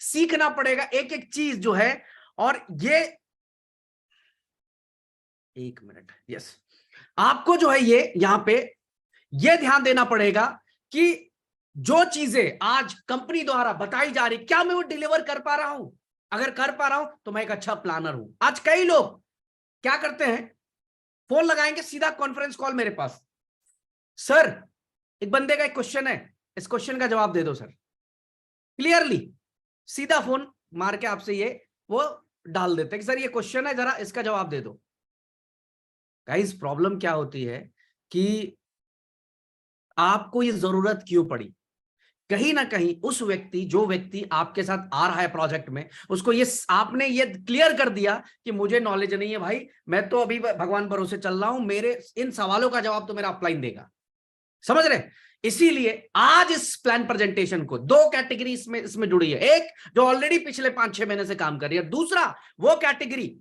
सीखना पड़ेगा एक एक चीज जो है। और ये 1 मिनट, यस, आपको जो है ये यहां पे ये ध्यान देना पड़ेगा कि जो चीजें आज कंपनी द्वारा बताई जा रही, क्या मैं वो डिलीवर कर पा रहा हूं? अगर कर पा रहा हूं तो मैं एक अच्छा प्लानर हूं। आज कई लोग क्या करते हैं, फोन लगाएंगे सीधा कॉन्फ्रेंस कॉल मेरे पास, सर एक बंदे का एक क्वेश्चन है, इस क्वेश्चन का जवाब दे दो सर, क्लियरली सीधा फोन मार के आपसे ये वो डाल देते हैं कि सर ये क्वेश्चन है, जरा इसका जवाब दे दो। गाइस प्रॉब्लम क्या होती है कि आपको ये जरूरत क्यों पड़ी? कहीं ना कहीं उस व्यक्ति, जो व्यक्ति आपके साथ आ रहा है प्रोजेक्ट में, उसको ये आपने ये क्लियर कर दिया कि मुझे नॉलेज नहीं है भाई, मैं तो अभी भगवान भरोसे चल रहा हूं, मेरे इन सवालों का जवाब तो मेरा अपलाइन देगा। समझ रहे? इसीलिए आज इस प्लान प्रेजेंटेशन को दो कैटेगरी इसमें जुड़ी है। एक जो ऑलरेडी पिछले 5-6 महीने से काम कर रही है, दूसरा वो कैटेगरी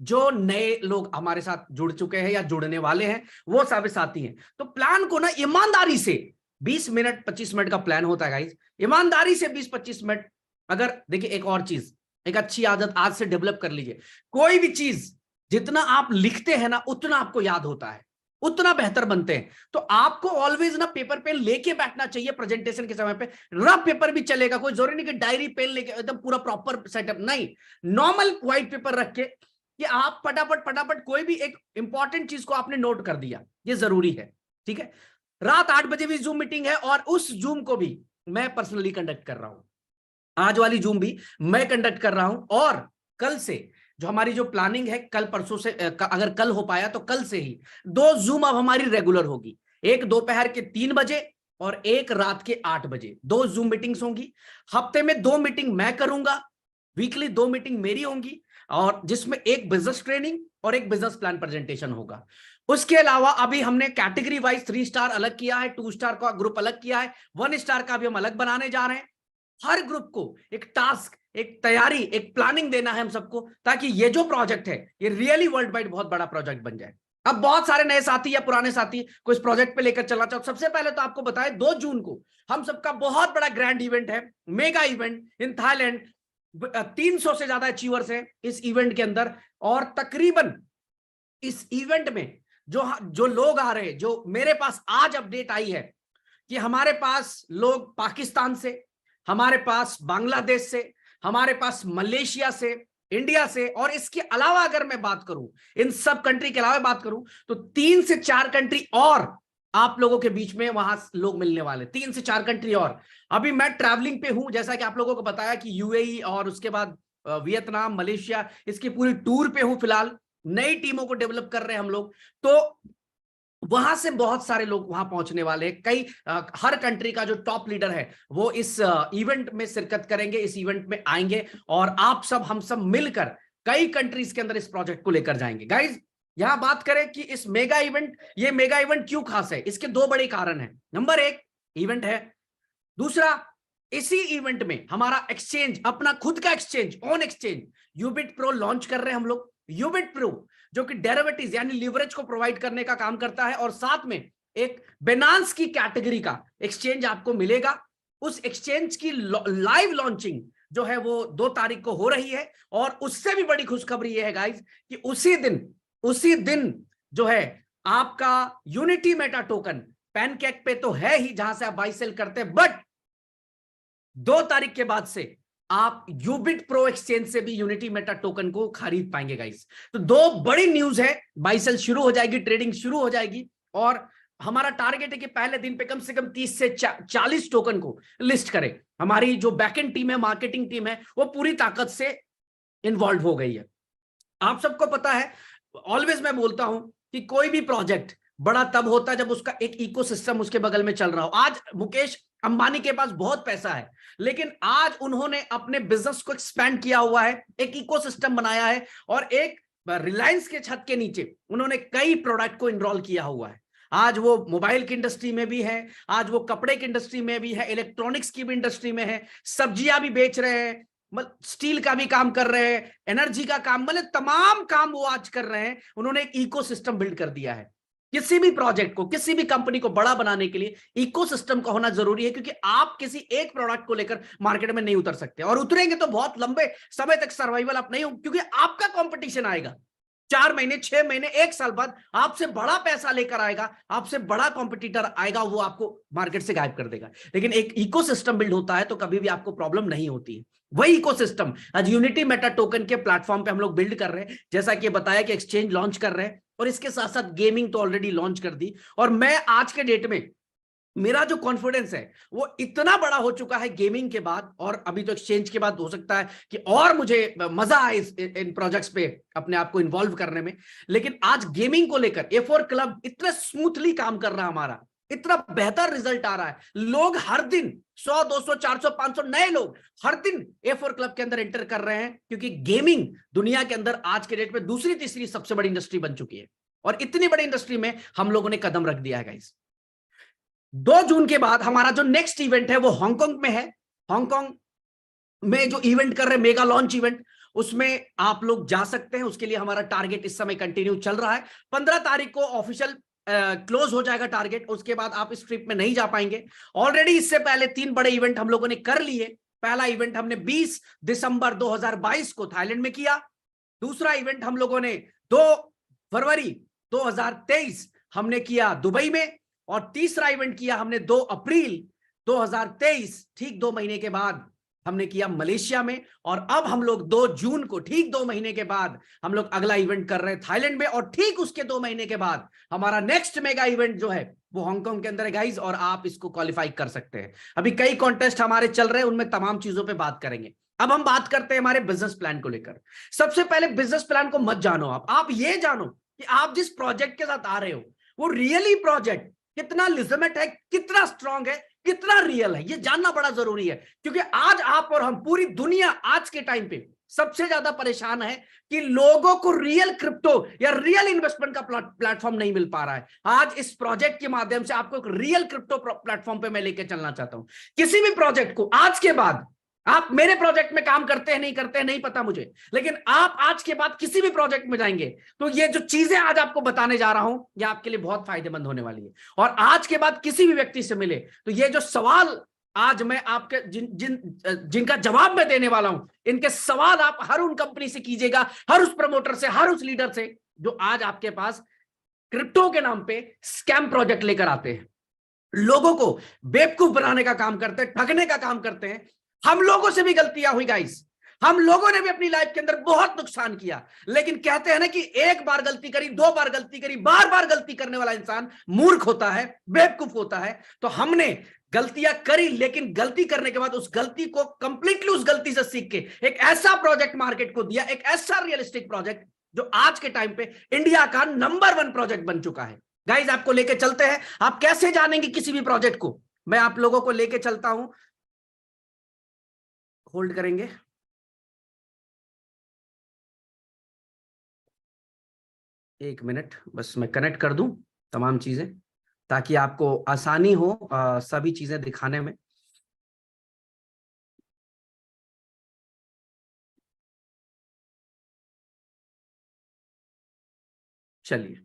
जो नए लोग हमारे साथ जुड़ चुके हैं या जुड़ने वाले हैं, वो सभी साथी हैं। तो प्लान को ना ईमानदारी से 20 मिनट 25 मिनट का प्लान होता है गाइस, ईमानदारी से 20-25 मिनट। अगर देखिए एक और चीज, एक अच्छी आदत आज से डेवलप कर लीजिए, कोई भी चीज जितना आप लिखते हैं ना उतना आपको याद होता है, उतना बेहतर बनते हैं। तो आपको ऑलवेज ना पेपर पेन लेके बैठना चाहिए प्रेजेंटेशन के समय पे। रफ पेपर भी चलेगा, कोई जरूरी नहीं कि डायरी पेन लेके एकदम पूरा प्रॉपर सेटअप, नहीं, नॉर्मल व्हाइट पेपर रख के कि आप फटाफट फटाफट कोई भी एक इंपॉर्टेंट चीज को आपने नोट कर दिया, ये जरूरी है। ठीक है, रात 8 बजे भी जूम मीटिंग है और उस जूम को भी मैं पर्सनली कंडक्ट कर रहा हूं, आज वाली जूम भी मैं कंडक्ट कर रहा हूं। और कल से जो हमारी जो प्लानिंग है, कल परसों से अगर कल हो पाया तो कल से ही 2 जूम अब हमारी रेगुलर होगी, एक दोपहर के 3 बजे और एक रात के 8 बजे 2 जूम मीटिंग्स होंगी। हफ्ते में 2 मीटिंग मैं करूंगा, वीकली 2 मीटिंग मेरी होंगी, और जिसमें एक बिजनेस ट्रेनिंग और एक बिजनेस प्लान प्रेजेंटेशन होगा। उसके अलावा अभी हमने कैटेगरी वाइज 3 स्टार अलग किया है, 2 स्टार का ग्रुप अलग किया है, 1 स्टार का भी हम अलग बनाने जा रहे हैं। हर ग्रुप को एक टास्क, एक तैयारी, एक प्लानिंग देना है हम सबको, ताकि ये जो प्रोजेक्ट है ये रियली वर्ल्ड वाइड बहुत बड़ा प्रोजेक्ट बन जाए। अब बहुत सारे नए साथी या पुराने साथी को इस प्रोजेक्ट पे लेकर चलना चाहो, सबसे पहले तो आपको बताएं 2 जून को हम सबका बहुत बड़ा ग्रैंड इवेंट है, मेगा इवेंट इन थाईलैंड। 300 से ज्यादा अचीवर्स हैं इस इवेंट के अंदर, और तकरीबन इस इवेंट में जो जो लोग आ रहे हैं, जो मेरे पास आज अपडेट आई है कि हमारे पास लोग पाकिस्तान से, हमारे पास बांग्लादेश से, हमारे पास मलेशिया से, इंडिया से, और इसके अलावा अगर मैं बात करूं, इन सब कंट्री के अलावा बात करूं तो 3 से 4 कंट्री और आप लोगों के बीच में वहां लोग मिलने वाले, 3 से 4 कंट्री और। अभी मैं ट्रैवलिंग पे हूं, जैसा कि आप लोगों को बताया कि यूएई और उसके बाद वियतनाम, मलेशिया, इसकी पूरी टूर पे हूं फिलहाल। नई टीमों को डेवलप कर रहे हैं हम लोग, तो वहां से बहुत सारे लोग वहां पहुंचने वाले हैं। कई हर कंट्री का जो टॉप लीडर है वो इस इवेंट में शिरकत करेंगे, इस इवेंट में आएंगे, और आप सब, हम सब मिलकर कई कंट्रीज के अंदर इस प्रोजेक्ट को लेकर जाएंगे। गाइज यहां बात करें कि इस मेगा इवेंट, ये मेगा इवेंट क्यों खास है, इसके 2 बड़े कारण हैं। नंबर 1 इवेंट है, दूसरा इसी इवेंट में हमारा एक्सचेंज, अपना खुद का exchange, on exchange Ubit pro launch कर रहे हैं हम लोग। यूबिट प्रो जो कि डेरिवेटिव्स यानी लिवरेज को प्रोवाइड करने का काम करता है, और साथ में एक बिनांस की कैटेगरी का एक्सचेंज आपको मिलेगा। उस एक्सचेंज की लाइव लॉन्चिंग जो है वो 2 तारीख को हो रही है, और उससे भी बड़ी खुशखबरी ये है गाइस कि उसी दिन जो है आपका यूनिटी मेटा टोकन पैनकेक पे तो है ही, जहां से आप बाई सेल करते हैं, बट 2 तारीख के बाद से आप यूबिट प्रो एक्सचेंज से भी यूनिटी मेटा टोकन को खरीद पाएंगे गाइस। तो 2 बड़ी न्यूज है, बाई सेल शुरू हो जाएगी, ट्रेडिंग शुरू हो जाएगी, और हमारा टारगेट है कि पहले दिन पे कम से कम 30 से 40 टोकन को लिस्ट करें। हमारी जो बैकएंड टीम है, मार्केटिंग टीम है, वो पूरी ताकत से इन्वॉल्व हो गई है। आप सबको पता है, ऑलवेज मैं बोलता हूं कि कोई भी प्रोजेक्ट बड़ा तब होता है जब उसका एक इकोसिस्टम उसके बगल में चल रहा हो। आज मुकेश अंबानी के पास बहुत पैसा है, लेकिन आज उन्होंने अपने बिजनेस को एक्सपैंड किया हुआ है, एक इकोसिस्टम बनाया है, और एक रिलायंस के छत के नीचे उन्होंने कई प्रोडक्ट को इनरोल किया हुआ है। आज वो मोबाइल की इंडस्ट्री में भी है, आज वो कपड़े की इंडस्ट्री में भी है, इलेक्ट्रॉनिक्स की भी इंडस्ट्री में है, सब्जियां भी बेच रहे हैं, स्टील का भी काम कर रहे हैं, एनर्जी का काम, मतलब तमाम काम वो आज कर रहे हैं। उन्होंने एक इकोसिस्टम बिल्ड कर दिया है। किसी भी प्रोजेक्ट को, किसी भी कंपनी को बड़ा बनाने के लिए इकोसिस्टम का होना जरूरी है, क्योंकि आप किसी एक प्रोडक्ट को लेकर मार्केट में नहीं उतर सकते, और उतरेंगे तो बहुत लंबे समय तक सर्वाइवल आप नहीं हो, क्योंकि आपका कंपटीशन आएगा 4 महीने, 6 महीने, 1 साल बाद आपसे बड़ा पैसा लेकर आएगा, आपसे बड़ा कॉम्पिटिटर आएगा, वो आपको मार्केट से गायब कर देगा। लेकिन एक इकोसिस्टम बिल्ड होता है तो कभी भी आपको प्रॉब्लम नहीं होती है। वही इकोसिस्टम आज यूनिटी मेटा टोकन के प्लेटफॉर्म पे हम लोग बिल्ड कर रहे हैं, जैसा कि बताया कि एक्सचेंज लॉन्च कर रहे हैं, और इसके साथ साथ गेमिंग तो ऑलरेडी लॉन्च कर दी। और मैं आज के डेट में मेरा जो कॉन्फिडेंस है वो इतना बड़ा हो चुका है गेमिंग के बाद, और अभी तो एक्सचेंज के बाद हो सकता है कि और मुझे मजा आए इन प्रोजेक्ट्स पे अपने आप को इन्वॉल्व करने में। लेकिन आज गेमिंग को लेकर A4 क्लब इतना स्मूथली काम कर रहा है, हमारा इतना बेहतर रिजल्ट आ रहा है। लोग हर दिन 100, 200, 400, 500 नए लोग हर दिन A4 क्लब के अंदर एंटर कर रहे हैं, क्योंकि गेमिंग दुनिया के अंदर आज के डेट में दूसरी तीसरी सबसे बड़ी इंडस्ट्री बन चुकी है, और इतनी बड़ी इंडस्ट्री में हम लोगों ने कदम रख दिया है गाइस। 2 जून के बाद हमारा जो नेक्स्ट इवेंट है वो हांगकांग में है। हांगकांग में जो इवेंट कर रहे हैं, मेगा लॉन्च इवेंट, उसमें आप लोग जा सकते हैं। उसके लिए हमारा टारगेट इस समय कंटिन्यू चल रहा है। 15 तारीख को ऑफिशियल क्लोज हो जाएगा टारगेट, उसके बाद आप इस ट्रिप में नहीं जा पाएंगे। ऑलरेडी इससे पहले 3 बड़े इवेंट हम लोगों ने कर लिए। पहला इवेंट हमने 20 दिसंबर 2022 को थाईलैंड में किया। दूसरा इवेंट हम लोगों ने 2 फरवरी 2023 हमने किया दुबई में, और तीसरा इवेंट किया हमने 2 अप्रैल 2023, ठीक 2 महीने के बाद हमने किया मलेशिया में। और अब हम लोग 2 जून को, ठीक 2 महीने के बाद, हम लोग अगला इवेंट कर रहे हैं थाईलैंड में, और ठीक उसके 2 महीने के बाद हमारा नेक्स्ट मेगा इवेंट जो है वो हांगकांग के अंदर है गाइस, और आप इसको क्वालिफाई कर सकते हैं। अभी कई कॉन्टेस्ट हमारे चल रहे हैं, उनमें तमाम चीजों पर बात करेंगे। अब हम बात करते हैं हमारे बिजनेस प्लान को लेकर। सबसे पहले बिजनेस प्लान को मत जानो, आप ये जानो कि आप जिस प्रोजेक्ट के साथ आ रहे हो वो रियली प्रोजेक्ट कितना लिजिमेट है, कितना स्ट्रांग है, कितना रियल है, ये जानना बड़ा जरूरी है। क्योंकि आज आप और हम, पूरी दुनिया आज के टाइम पे सबसे ज्यादा परेशान है कि लोगों को रियल क्रिप्टो या रियल इन्वेस्टमेंट का प्लेटफॉर्म नहीं मिल पा रहा है। आज इस प्रोजेक्ट के माध्यम से आपको एक रियल क्रिप्टो प्लेटफॉर्म पे मैं लेके चलना चाहता हूं। किसी भी प्रोजेक्ट को आज के बाद, आप मेरे प्रोजेक्ट में काम करते हैं नहीं करते हैं नहीं पता मुझे, लेकिन आप आज के बाद किसी भी प्रोजेक्ट में जाएंगे तो ये जो चीजें आज आपको बताने जा रहा हूं ये आपके लिए बहुत फायदेमंद होने वाली है। और आज के बाद किसी भी व्यक्ति से मिले तो ये जो सवाल आज मैं आपके जिनका जवाब मैं देने वाला हूं, इनके सवाल आप हर उन कंपनी से कीजिएगा, हर उस प्रमोटर से, हर उस लीडर से जो आज आपके पास क्रिप्टो के नाम पे स्कैम प्रोजेक्ट लेकर आते हैं, लोगों को बेवकूफ बनाने का काम करते हैं, ठगने का काम करते हैं। हम लोगों से भी गलतियां हुई गाइस, हम लोगों ने भी अपनी लाइफ के अंदर बहुत नुकसान किया, लेकिन कहते हैं ना कि एक बार गलती करी, 2 बार गलती करी, बार बार गलती करने वाला इंसान मूर्ख होता है, बेवकूफ होता है। तो हमने गलतियां करी, लेकिन गलती करने के बाद उस गलती को कंप्लीटली, उस गलती से सीख के एक ऐसा प्रोजेक्ट मार्केट को दिया, एक ऐसा रियलिस्टिक प्रोजेक्ट जो आज के टाइम पे इंडिया का नंबर 1 प्रोजेक्ट बन चुका है। गाइस आपको लेके चलते हैं। आप कैसे जानेंगे किसी भी प्रोजेक्ट को, मैं आप लोगों को लेके चलता हूं। होल्ड करेंगे, एक मिनट बस मैं कनेक्ट कर दूं तमाम चीजें, ताकि आपको आसानी हो सभी चीजें दिखाने में। चलिए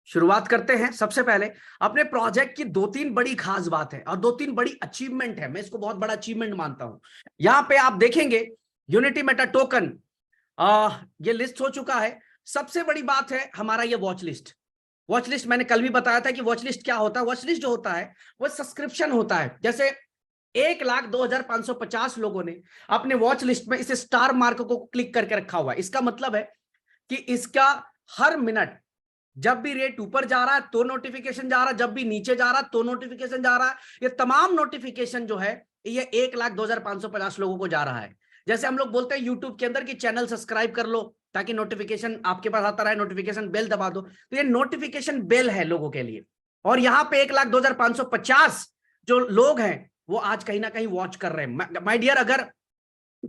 शुरुआत करते हैं। सबसे पहले अपने प्रोजेक्ट की 2-3 बड़ी खास बात है और 2-3 बड़ी अचीवमेंट है, मैं इसको बहुत बड़ा अचीवमेंट मानता हूं। यहां पे आप देखेंगे यूनिटी मेटा टोकन ये लिस्ट हो चुका है। सबसे बड़ी बात है हमारा ये वॉच लिस्ट। वॉच लिस्ट मैंने कल भी बताया था कि वॉच लिस्ट क्या होता है। वॉच लिस्ट जो होता है वो सब्सक्रिप्शन होता है। जैसे 1,02,550 लोगों ने अपने वॉच लिस्ट में इस स्टार मार्क को क्लिक करके रखा हुआ है। इसका मतलब है कि इसका हर मिनट जब भी रेट ऊपर जा रहा है तो नोटिफिकेशन जा रहा है, जब भी नीचे जा रहा है तो नोटिफिकेशन जा रहा है। ये तमाम नोटिफिकेशन जो है ये 1,02,550 लोगों को जा रहा है। जैसे हम लोग बोलते हैं यूट्यूब के अंदर कि चैनल सब्सक्राइब कर लो ताकि नोटिफिकेशन आपके पास आता रहे, नोटिफिकेशन बेल दबा दो, तो ये नोटिफिकेशन बेल है लोगों के लिए। और यहाँ पे 1,02,550 जो लोग हैं वो आज कहीं ना कहीं वॉच कर रहे हैं। माय डियर, अगर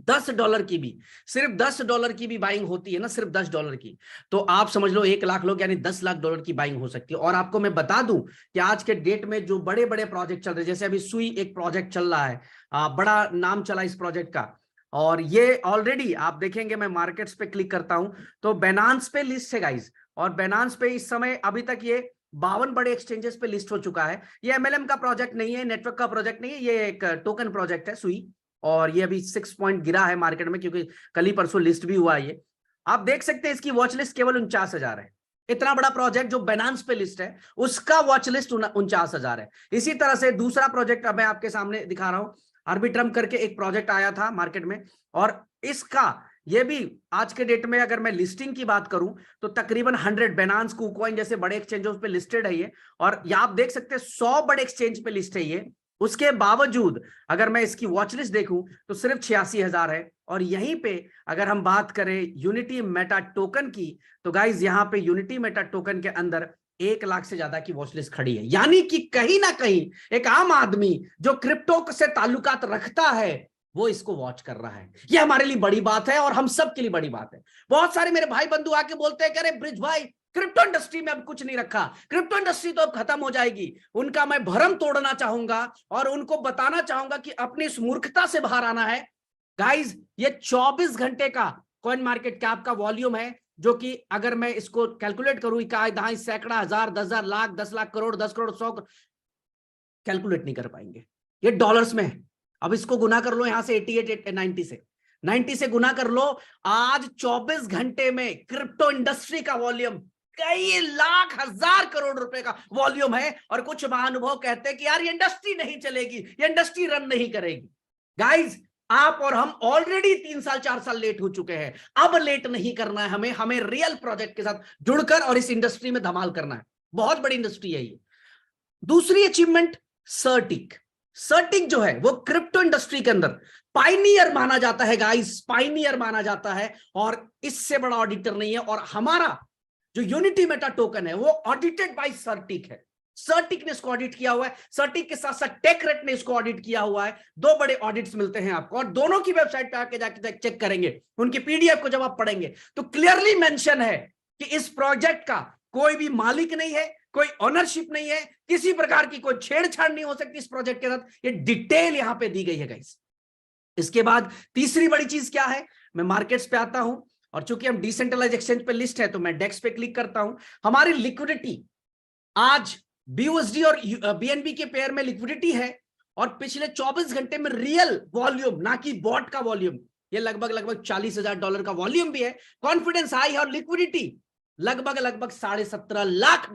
$10 की भी, सिर्फ $10 की भी बाइंग होती है ना, सिर्फ $10 की, तो आप समझ लो 1 लाख लोग यानी $10 लाख की बाइंग हो सकती है। और आपको मैं बता दूं कि आज के डेट में जो बड़े बड़े प्रोजेक्ट चल रहे हैं, जैसे अभी सुई एक प्रोजेक्ट चल रहा है, बड़ा नाम चला इस प्रोजेक्ट का, और ये ऑलरेडी आप देखेंगे, मैं मार्केट्स पे क्लिक करता हूं तो बाइनेंस पे लिस्ट है गाइस, और Binance पे इस समय अभी तक ये 52 बड़े एक्सचेंजेस पे लिस्ट हो चुका है। ये MLM का प्रोजेक्ट नहीं है, नेटवर्क का प्रोजेक्ट नहीं है, ये एक टोकन प्रोजेक्ट है सुई, और ये अभी 6 पॉइंट गिरा है मार्केट में क्योंकि कल ही परसों लिस्ट भी हुआ है ये। आप देख सकते हैं इसकी वॉच लिस्ट केवल 49,000 है। इतना बड़ा प्रोजेक्ट जो Binance पे लिस्ट है उसका वॉच लिस्ट 49,000 है। इसी तरह से दूसरा प्रोजेक्ट अब मैं आपके सामने दिखा रहा हूं, आर्बिट्रम करके एक प्रोजेक्ट आया था मार्केट में, और इसका ये भी आज के डेट में अगर मैं लिस्टिंग की बात करूं तो तकरीबन 100 Binance, KuCoin जैसे बड़े एक्सचेंजों पे लिस्टेड है ये, और ये आप देख सकते हैं 100 बड़े एक्सचेंज पे लिस्ट है ये। उसके बावजूद अगर मैं इसकी वॉच लिस्ट देखूं तो सिर्फ 86,000 है। और यहीं पे अगर हम बात करें यूनिटी मेटा टोकन की, तो गाइज यहां पे यूनिटी मेटा टोकन के अंदर 1 लाख से ज्यादा की वॉच लिस्ट खड़ी है। यानी कि कहीं ना कहीं एक आम आदमी जो क्रिप्टो से ताल्लुकात रखता है वो इसको वॉच कर रहा है। ये हमारे लिए बड़ी बात है और हम सब के लिए बड़ी बात है। बहुत सारे मेरे भाई बंधु आके बोलते हैं कि अरे ब्रिज भाई, क्रिप्टो इंडस्ट्री में अब कुछ नहीं रखा, क्रिप्टो इंडस्ट्री तो अब खत्म हो जाएगी। उनका मैं भरम तोड़ना चाहूंगा और उनको बताना चाहूंगा कि अपनी इस मूर्खता से बाहर आना है। गाइज, ये 24 घंटे का कॉइन मार्केट कैप का वॉल्यूम है, जो कि अगर मैं इसको कैलकुलेट करूं, इकाई दहाई सैकड़ा हजार 10,000 लाख 10 लाख करोड़ 10 करोड़ 100 कैलकुलेट नहीं कर पाएंगे। ये डॉलर्स में है। अब इसको गुना कर लो यहां से 90 से गुना कर लो। आज 24 घंटे में क्रिप्टो इंडस्ट्री का वॉल्यूम कई लाख हजार करोड़ रुपए का वॉल्यूम है। और कुछ महानुभाव कहते हैं कि यार ये इंडस्ट्री नहीं चलेगी, ये इंडस्ट्री रन नहीं करेगी। गाइज, आप और हम ऑलरेडी 3 साल 4 साल लेट हो चुके हैं। अब लेट नहीं करना है हमें रियल प्रोजेक्ट के साथ जुड़कर और इस इंडस्ट्री में धमाल करना है। बहुत बड़ी इंडस्ट्री है ये। दूसरी अचीवमेंट सर्टिक। सर्टिक जो है वो क्रिप्टो इंडस्ट्री के अंदर पाइनियर माना जाता है गाइस, पाइनियर माना जाता है, और इससे बड़ा ऑडिटर नहीं है। और हमारा जो यूनिटी मेटा टोकन है वो ऑडिटेड बाय सर्टिक है। सर्टिक ने इसको ऑडिट किया हुआ है, सर्टिक के साथ साथ टेकरेट ने इसको ऑडिट किया हुआ है। 2 बड़े ऑडिट्स मिलते हैं आपको, और दोनों की वेबसाइट पे आके जाके चेक करेंगे, उनकी पीडीएफ को जब आप पढ़ेंगे तो क्लियरली मेंशन है कि इस प्रोजेक्ट का कोई भी मालिक नहीं है, कोई ओनरशिप नहीं है, किसी प्रकार की कोई छेड़छाड़ नहीं हो सकती इस प्रोजेक्ट के साथ। ये डिटेल यहां पे दी गई है गाइस। इसके बाद तीसरी बड़ी चीज क्या है, मैं मार्केट्स पे आता हूं, और चूंकि हम डिसेंट्रलाइज एक्सचेंज पे लिस्ट है तो मैं डेक्स पे क्लिक करता हूं। हमारी लिक्विडिटी आज BUSD और BNB के पेयर में लिक्विडिटी है, और पिछले 24 घंटे में रियल वॉल्यूम, ना कि बॉट का वॉल्यूम, ये लगभग $40,000 का वॉल्यूम भी है। कॉन्फिडेंस हाई है और लिक्विडिटी लगभग $17.5 लाख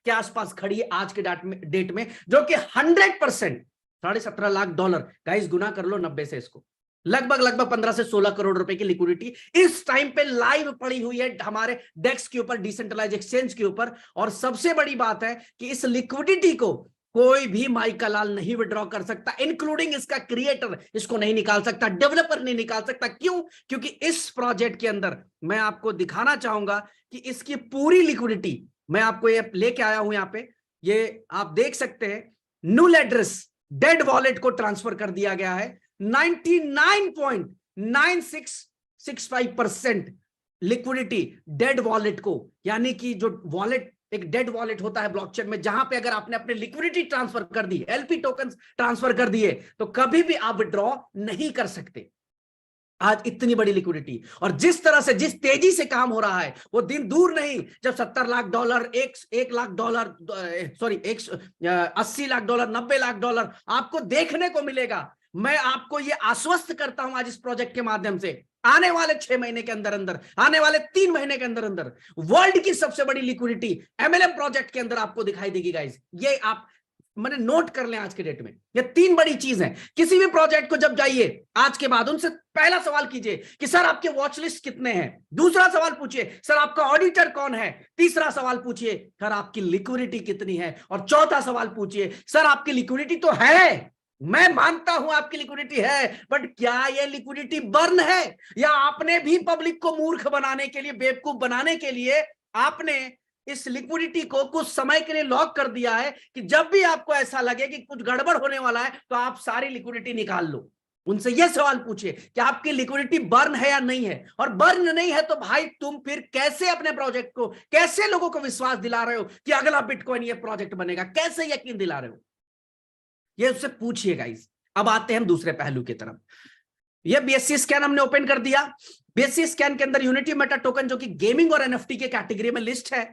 के आसपास खड़ी है आज के डेट में, जो कि 100% $17.5 लाख। गाइस, गुना कर लो 90 से, इसको लगभग 15 से 16 करोड़ रुपए की लिक्विडिटी इस टाइम पे लाइव पड़ी हुई है हमारे डेक्स के ऊपर, डिसेंट्रलाइज एक्सचेंज के ऊपर। और सबसे बड़ी बात है कि इस लिक्विडिटी को कोई भी माइका लाल नहीं विड्रॉ कर सकता, इंक्लूडिंग इसका क्रिएटर इसको नहीं निकाल सकता, डेवलपर नहीं निकाल सकता। क्यों? क्योंकि इस प्रोजेक्ट के अंदर मैं आपको दिखाना चाहूंगा कि इसकी पूरी लिक्विडिटी मैं आपको ये लेके आया हूं। यहां पे ये आप देख सकते हैं, नुल एड्रेस डेड वॉलेट को ट्रांसफर कर दिया गया है। 99.9665% लिक्विडिटी डेड वॉलेट को, यानी कि जो वॉलेट, एक डेड वॉलेट होता है ब्लॉकचेन में, जहां पे अगर आपने अपने लिक्विडिटी ट्रांसफर कर दी, LP टोकन ट्रांसफर कर दिए, तो कभी भी आप विड्रॉ नहीं कर सकते। आज इतनी बड़ी लिक्विडिटी और जिस तरह से, जिस तेजी से काम हो रहा है, वो दिन दूर नहीं जब $70 lakh, 1 lakh dollar, sorry 80 lakh dollar, 90 lakh dollar आपको देखने को मिलेगा। मैं आपको ये आश्वस्त करता हूं आज इस प्रोजेक्ट के माध्यम से, आने वाले 6 महीने के अंदर अंदर, आने वाले 3 महीने के अंदर अंदर वर्ल्ड की सबसे बड़ी लिक्विडिटी MLM प्रोजेक्ट के अंदर आपको दिखाई देगी गाइस। ये आप मैंने नोट कर लें आज के डेट में। ये 3 बड़ी चीज है। किसी भी प्रोजेक्ट को जब जाइए आज के बाद, उनसे पहला सवाल कीजिए कि सर आपके वॉच लिस्ट कितने हैं। दूसरा सवाल पूछिए, सर आपका ऑडिटर कौन है। तीसरा सवाल पूछिए, सर आपकी लिक्विडिटी कितनी है। और चौथा सवाल पूछिए, सर आपकी लिक्विडिटी तो है, मैं मानता हूं आपकी लिक्विडिटी है, बट क्या ये लिक्विडिटी बर्न है, या आपने भी पब्लिक को मूर्ख बनाने के लिए, बेवकूफ बनाने के लिए आपने इस लिक्विडिटी को कुछ समय के लिए लॉक कर दिया है कि जब भी आपको ऐसा लगे कि कुछ गड़बड़ होने वाला है तो आप सारी लिक्विडिटी निकाल लो। उनसे यह सवाल पूछिए कि आपकी लिक्विडिटी बर्न है या नहीं है। और बर्न नहीं है तो भाई तुम फिर कैसे अपने प्रोजेक्ट को, कैसे लोगों को विश्वास दिला रहे हो कि अगला बिटकॉइन ये प्रोजेक्ट बनेगा, कैसे यकीन दिला रहे हो, ये उससे पूछिए गाइस। अब आते हैं हम दूसरे पहलू की तरफ। ये BSC स्कैन हमने ओपन कर दिया। BSC स्कैन के अंदर यूनिटी मेटा टोकन जो कि गेमिंग और NFT के कैटेगरी में लिस्ट है।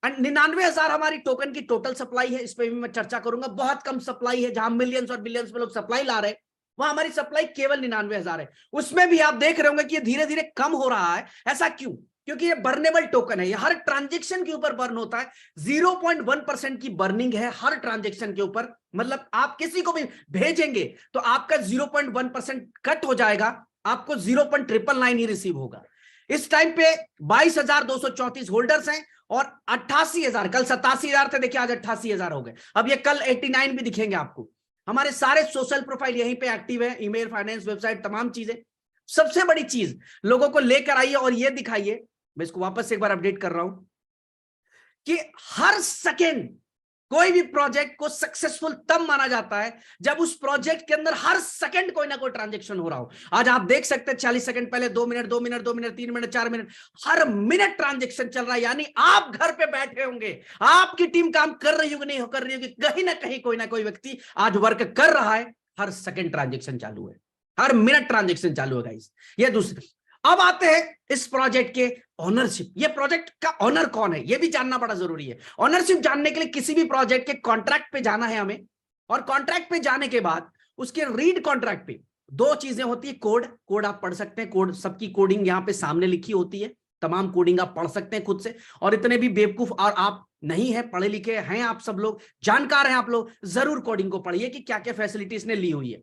99,000 हमारी टोकन की टोटल सप्लाई है, इस पे भी मैं चर्चा करूंगा। बहुत कम सप्लाई है, जहां मिलियंस और बिलियंस में लोग सप्लाई ला रहे हैं, वहां हमारी सप्लाई केवल 99,000 है। उसमें भी आप देख रहे होंगे कि ये धीरे धीरे कम हो रहा है। ऐसा क्यों? क्योंकि ये बर्नेबल टोकन है, ये हर ट्रांजेक्शन के ऊपर बर्न होता है। 0.1% की बर्निंग है हर ट्रांजेक्शन के ऊपर। मतलब आप किसी को भी भेजेंगे तो आपका 0.1% कट हो जाएगा, आपको 0.999 ही रिसीव होगा। इस टाइम पे 22,234 होल्डर्स हैं और 88,000, कल 87,000 थे, देखिए आज 88,000 हो गए। अब ये कल 89 भी दिखेंगे आपको। हमारे सारे सोशल प्रोफाइल यहीं पे एक्टिव है, ईमेल, फाइनेंस, वेबसाइट, तमाम चीजें। सबसे बड़ी चीज, लोगों को लेकर आइए और ये दिखाइए, मैं इसको वापस से एक बार अपडेट कर रहा हूं, कि हर सेकेंड कोई भी प्रोजेक्ट को सक्सेसफुल तब माना जाता है जब उस प्रोजेक्ट के अंदर हर सेकंड कोई ना कोई ट्रांजैक्शन हो रहा हो। आज आप देख सकते हैं 40 सेकंड पहले 2 minute, 2 minute, 2 minute, 3 minute, 4 minute, हर मिनट ट्रांजैक्शन चल रहा है। यानी आप घर पे बैठे होंगे, आपकी टीम काम कर रही होगी, नहीं कर रही होगी, कहीं ना कहीं कोई ना कोई व्यक्ति आज वर्क कर रहा है। हर सेकंड ट्रांजैक्शन चालू है, हर मिनट ट्रांजैक्शन चालू है गाइस। ये दूसरे। अब आते हैं इस प्रोजेक्ट के ऑनरशिप। ये प्रोजेक्ट का ऑनर कौन है, ये भी जानना बड़ा जरूरी है। ऑनरशिप जानने के लिए किसी भी प्रोजेक्ट के कॉन्ट्रैक्ट पे जाना है हमें, और कॉन्ट्रैक्ट पे जाने के बाद उसके रीड कॉन्ट्रैक्ट पे दो चीजें होती है। कोड आप पढ़ सकते हैं, कोड सबकी कोडिंग यहां पे सामने लिखी होती है, तमाम कोडिंग आप पढ़ सकते हैं खुद से। और इतने भी बेवकूफ और आप नहीं है, पढ़े लिखे हैं आप सब लोग, जानकार हैं आप लोग, जरूर कोडिंग को पढ़िए कि क्या क्या फैसिलिटी इसने ली हुई है।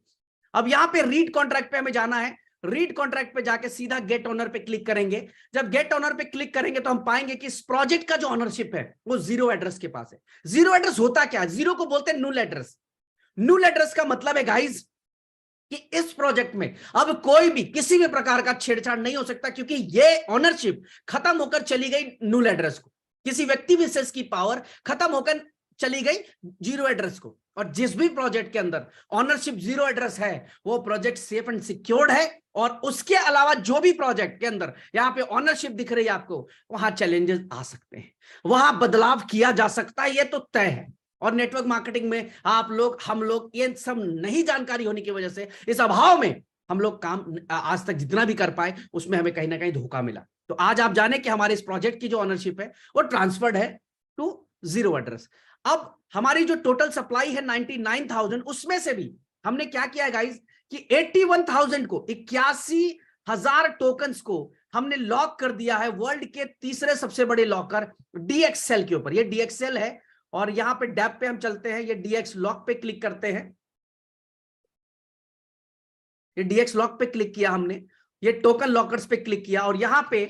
अब यहां पे रीड कॉन्ट्रैक्ट पे हमें जाना है। रीड कॉन्ट्रैक्ट पे जाके सीधा गेट ओनर पे क्लिक करेंगे। जब गेट ओनर पे क्लिक करेंगे तो हम पाएंगे कि इस प्रोजेक्ट का जो ओनरशिप है वो जीरो एड्रेस के पास है। जीरो एड्रेस होता क्या है? जीरो को बोलते हैं नुल एड्रेस। नुल एड्रेस का मतलब है गाइज कि इस प्रोजेक्ट में अब कोई भी किसी भी प्रकार का छेड़छाड़ नहीं हो सकता, क्योंकि ये ओनरशिप खत्म होकर चली गई नुल एड्रेस को। किसी व्यक्ति विशेष की पावर खत्म होकर चली गई जीरो एड्रेस को। और जिस भी प्रोजेक्ट के अंदर ऑनरशिप जीरो एड्रेस है वो प्रोजेक्ट सेफ एंड सिक्योर्ड है। और उसके अलावा जो भी प्रोजेक्ट के अंदर यहां पे ऑनरशिप दिख रही है आपको, वहां चैलेंजेस आ सकते हैं, वहां बदलाव किया जा सकता है, ये तो तय है। और नेटवर्क मार्केटिंग में आप लोग, हम लोग, ये सब नहीं जानकारी होने की वजह से, इस अभाव में हम लोग काम आज तक जितना भी कर पाए उसमें हमें कहीं ना कहीं धोखा मिला। तो आज आप जाने कि हमारे इस प्रोजेक्ट की जो ऑनरशिप है वो ट्रांसफर्ड है टू जीरो एड्रेस। अब हमारी जो टोटल सप्लाई है 99,000, उसमें से भी हमने क्या किया है गाइज कि 81,000 को, 81,000 टोकन्स को हमने लॉक कर दिया है वर्ल्ड के तीसरे सबसे बड़े लॉकर DXL के ऊपर। ये DXL है और यहां पे डैप पे हम चलते हैं, ये DX लॉक पे क्लिक करते हैं। ये DX लॉक पे क्लिक किया हमने, ये टोकन लॉकर्स पे क्लिक किया और यहां पे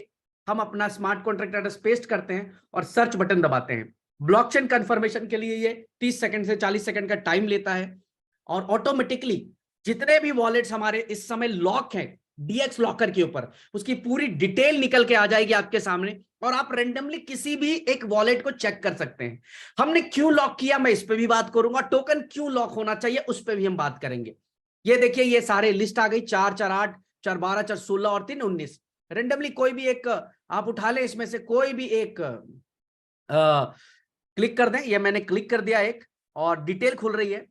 हम अपना स्मार्ट कॉन्ट्रैक्ट एड्रेस पेस्ट करते हैं और सर्च बटन दबाते हैं। ब्लॉकचेन कंफर्मेशन के लिए ये 30 सेकंड से 40 सेकंड का टाइम लेता है और ऑटोमेटिकली जितने भी वॉलेट्स हमारे इस समय लॉक हैं DX लॉकर के ऊपर, उसकी पूरी डिटेल निकल के आ जाएगी आपके सामने और आप रेंडमली किसी भी एक वॉलेट को चेक कर सकते हैं। हमने क्यों लॉक किया, मैं इस पे भी बात करूंगा। टोकन क्यों लॉक होना चाहिए उस पर भी हम बात करेंगे। ये देखिए, ये सारे लिस्ट आ गई, 4, 4, 8, 4, 12, 4, 16 और 3, 19। रेंडमली कोई भी एक आप उठा ले, इसमें से कोई भी एक क्लिक कर दें। ये मैंने क्लिक कर दिया एक और डिटेल खुल रही है।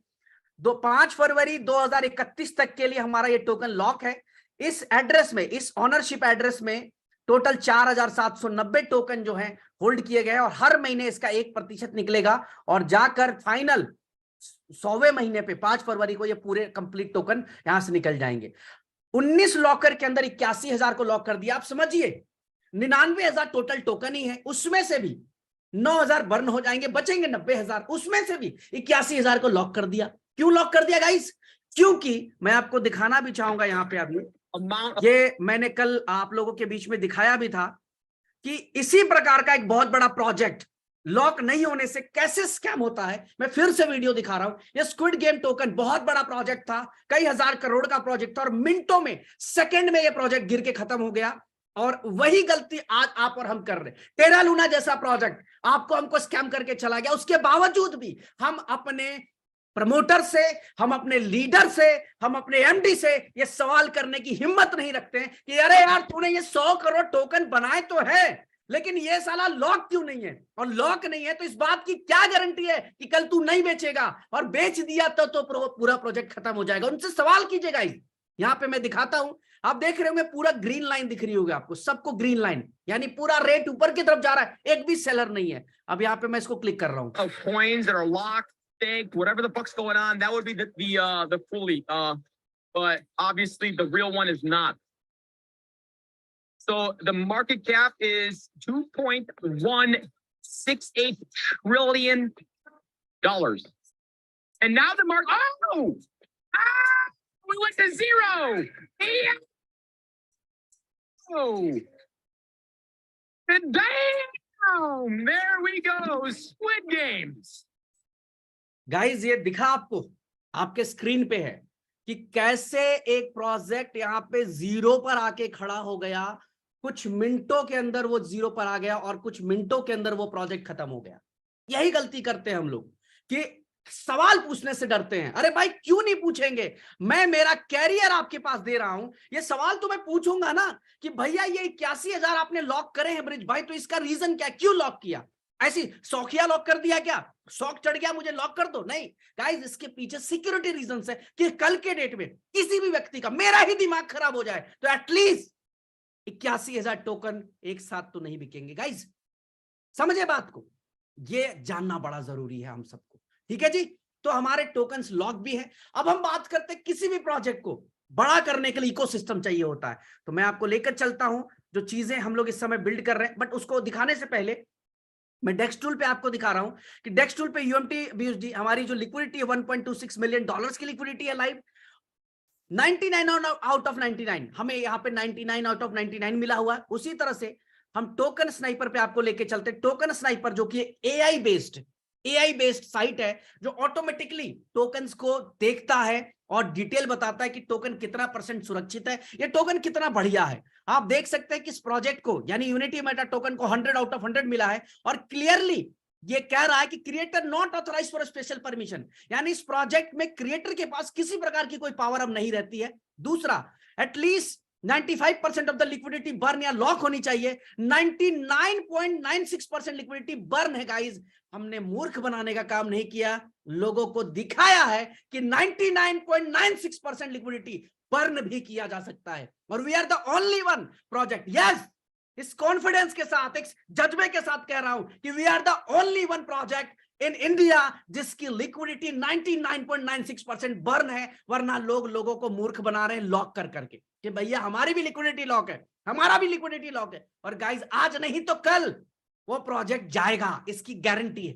5 फरवरी 2031 तक के लिए हमारा ये टोकन लॉक है। इस एड्रेस में, इस ऑनरशिप एड्रेस में टोटल 4,790 टोकन जो है होल्ड किए गए और हर महीने इसका 1% निकलेगा और जाकर फाइनल 100वें महीने पे 5 फरवरी को ये पूरे कंप्लीट टोकन यहां से निकल जाएंगे। 19 लॉकर के अंदर 81,000 को लॉक कर दिया। आप समझिए 99,000 टोटल टोकन ही है, उसमें से भी 9,000 बर्न हो जाएंगे, बचेंगे 90,000। उसमें से भी 81,000 को लॉक कर दिया। क्यों लॉक कर दिया गाइस? क्योंकि मैं आपको दिखाना भी चाहूंगा यहां पे अभी, ये मैंने कल आप लोगों के बीच में दिखाया भी था कि इसी प्रकार का एक बहुत बड़ा प्रोजेक्ट लॉक नहीं होने से कैसे स्कैम होता है। मैं फिर से वीडियो दिखा रहा हूं। ये स्क्विड गेम टोकन बहुत बड़ा प्रोजेक्ट था, कई हजार करोड़ का प्रोजेक्ट था और मिनटों में, सेकंड में ये प्रोजेक्ट गिर के खत्म हो गया। और वही गलती आज आप और हम कर रहे। टेरा लूना जैसा प्रोजेक्ट आपको हमको स्कैम करके चला गया, उसके बावजूद भी हम अपने प्रमोटर से, हम अपने लीडर से, हम अपने MD से ये सवाल करने की हिम्मत नहीं रखते हैं कि अरे यार तूने ये 100 करोड़ टोकन बनाए तो है, लेकिन ये साला लॉक क्यों नहीं है? और लॉक नहीं है तो इस बात की क्या गारंटी है कि कल तू नहीं बेचेगा, और बेच दिया तो पूरा प्रोजेक्ट खत्म हो जाएगा। उनसे सवाल कीजिएगा। यहाँ पे मैं दिखाता हूं, आप देख रहे होंगे पूरा ग्रीन लाइन दिख रही होगी आपको, सबको ग्रीन लाइन, यानी पूरा रेट ऊपर की तरफ जा रहा है, एक भी सेलर नहीं है। अब यहाँ पे मैं इसको क्लिक कर रहा हूँ। Coins that are locked, staked, whatever the fuck's going on, that would be the fully, but obviously the real one is not. So the market cap is $2.168 trillion. And now the market, we went to zero. Oh, and damn, there we go, Squid Games. Guys ये दिखा आपको, आपके screen पे है कि कैसे एक project यहाँ पे जीरो पर आके खड़ा हो गया, कुछ मिनटों के अंदर वो जीरो पर आ गया और कुछ मिनटों के अंदर वो प्रोजेक्ट खत्म हो गया। यही गलती करते हैं हम लोग कि सवाल पूछने से डरते हैं। अरे भाई क्यों नहीं पूछेंगे, मैं मेरा कैरियर आपके पास दे रहा हूं, ये सवाल तो मैं पूछूंगा ना कि भैया ये 81,000 आपने लॉक करे हैं ब्रिज भाई, तो इसका रीजन क्या, क्यों लॉक किया? ऐसी शौकिया लॉक कर दिया क्या, शौक चढ़ गया मुझे लॉक कर दो? नहीं गाइस, इसके पीछे सिक्योरिटी रीजन है कि कल के डेट में किसी भी व्यक्ति का, मेरा ही दिमाग खराब हो जाए तो एटलीस्ट 81,000 टोकन एक साथ तो नहीं बिकेंगे। गाइस समझे बात को, ये जानना बड़ा जरूरी है हम सबको, ठीक है जी। तो हमारे टोकन्स लॉक भी है। अब हम बात करते हैं किसी भी प्रोजेक्ट को बड़ा करने के लिए इकोसिस्टम चाहिए होता है, तो मैं आपको लेकर चलता हूं जो चीजें हम लोग इस समय बिल्ड कर रहे हैं। बट उसको दिखाने से पहले मैं डेक्स टूल पे आपको दिखा रहा हूं कि डेक्स टूल पे यूएमटी BUSD हमारी जो लिक्विडिटी है $1.26 मिलियन की लिक्विडिटी है लाइव। 99 आउट ऑफ 99, हमें यहाँ पे 99 आउट ऑफ 99 मिला हुआ है। उसी तरह से हम टोकन स्नाइपर पे आपको लेके चलते। टोकन स्नाइपर जो कि एआई बेस्ड साइट है जो ऑटोमेटिकली टोकन्स को देखता है और डिटेल बताता है कि टोकन कितना % सुरक्षित है, ये टोकन कितना बढ़िया है। आप देख सकते हैं कि इस प्रोजेक्ट को यानी यूनिटी मेटा टोकन को 100 आउट ऑफ 100 मिला है और क्लियरली ये कह रहा है कि creator not authorised for special permission, यानी इस प्रोजेक्ट में क्रिएटर के पास किसी प्रकार की कोई पावर अब नहीं रहती है। दूसरा, at least 95% of the liquidity burn या लॉक होनी चाहिए। 99.96% लिक्विडिटी बर्न है गाइस। हमने मूर्ख बनाने का काम नहीं किया, लोगों को दिखाया है कि 99.96% लिक्विडिटी बर्न भी किया जा सकता है और we are the only one project, yes, इस कॉन्फिडेंस के साथ, एक जज्बे के साथ कह रहा हूं कि we are the only one project in India जिसकी लिक्विडिटी 99.96% बर्न है। वरना लोगों को मूर्ख बना रहे हैं लॉक कर करके कि भैया हमारी भी लिक्विडिटी लॉक है, हमारा भी लिक्विडिटी लॉक है। और गाइस आज नहीं तो कल वो प्रोजेक्ट जाएगा, इसकी गारंटी है,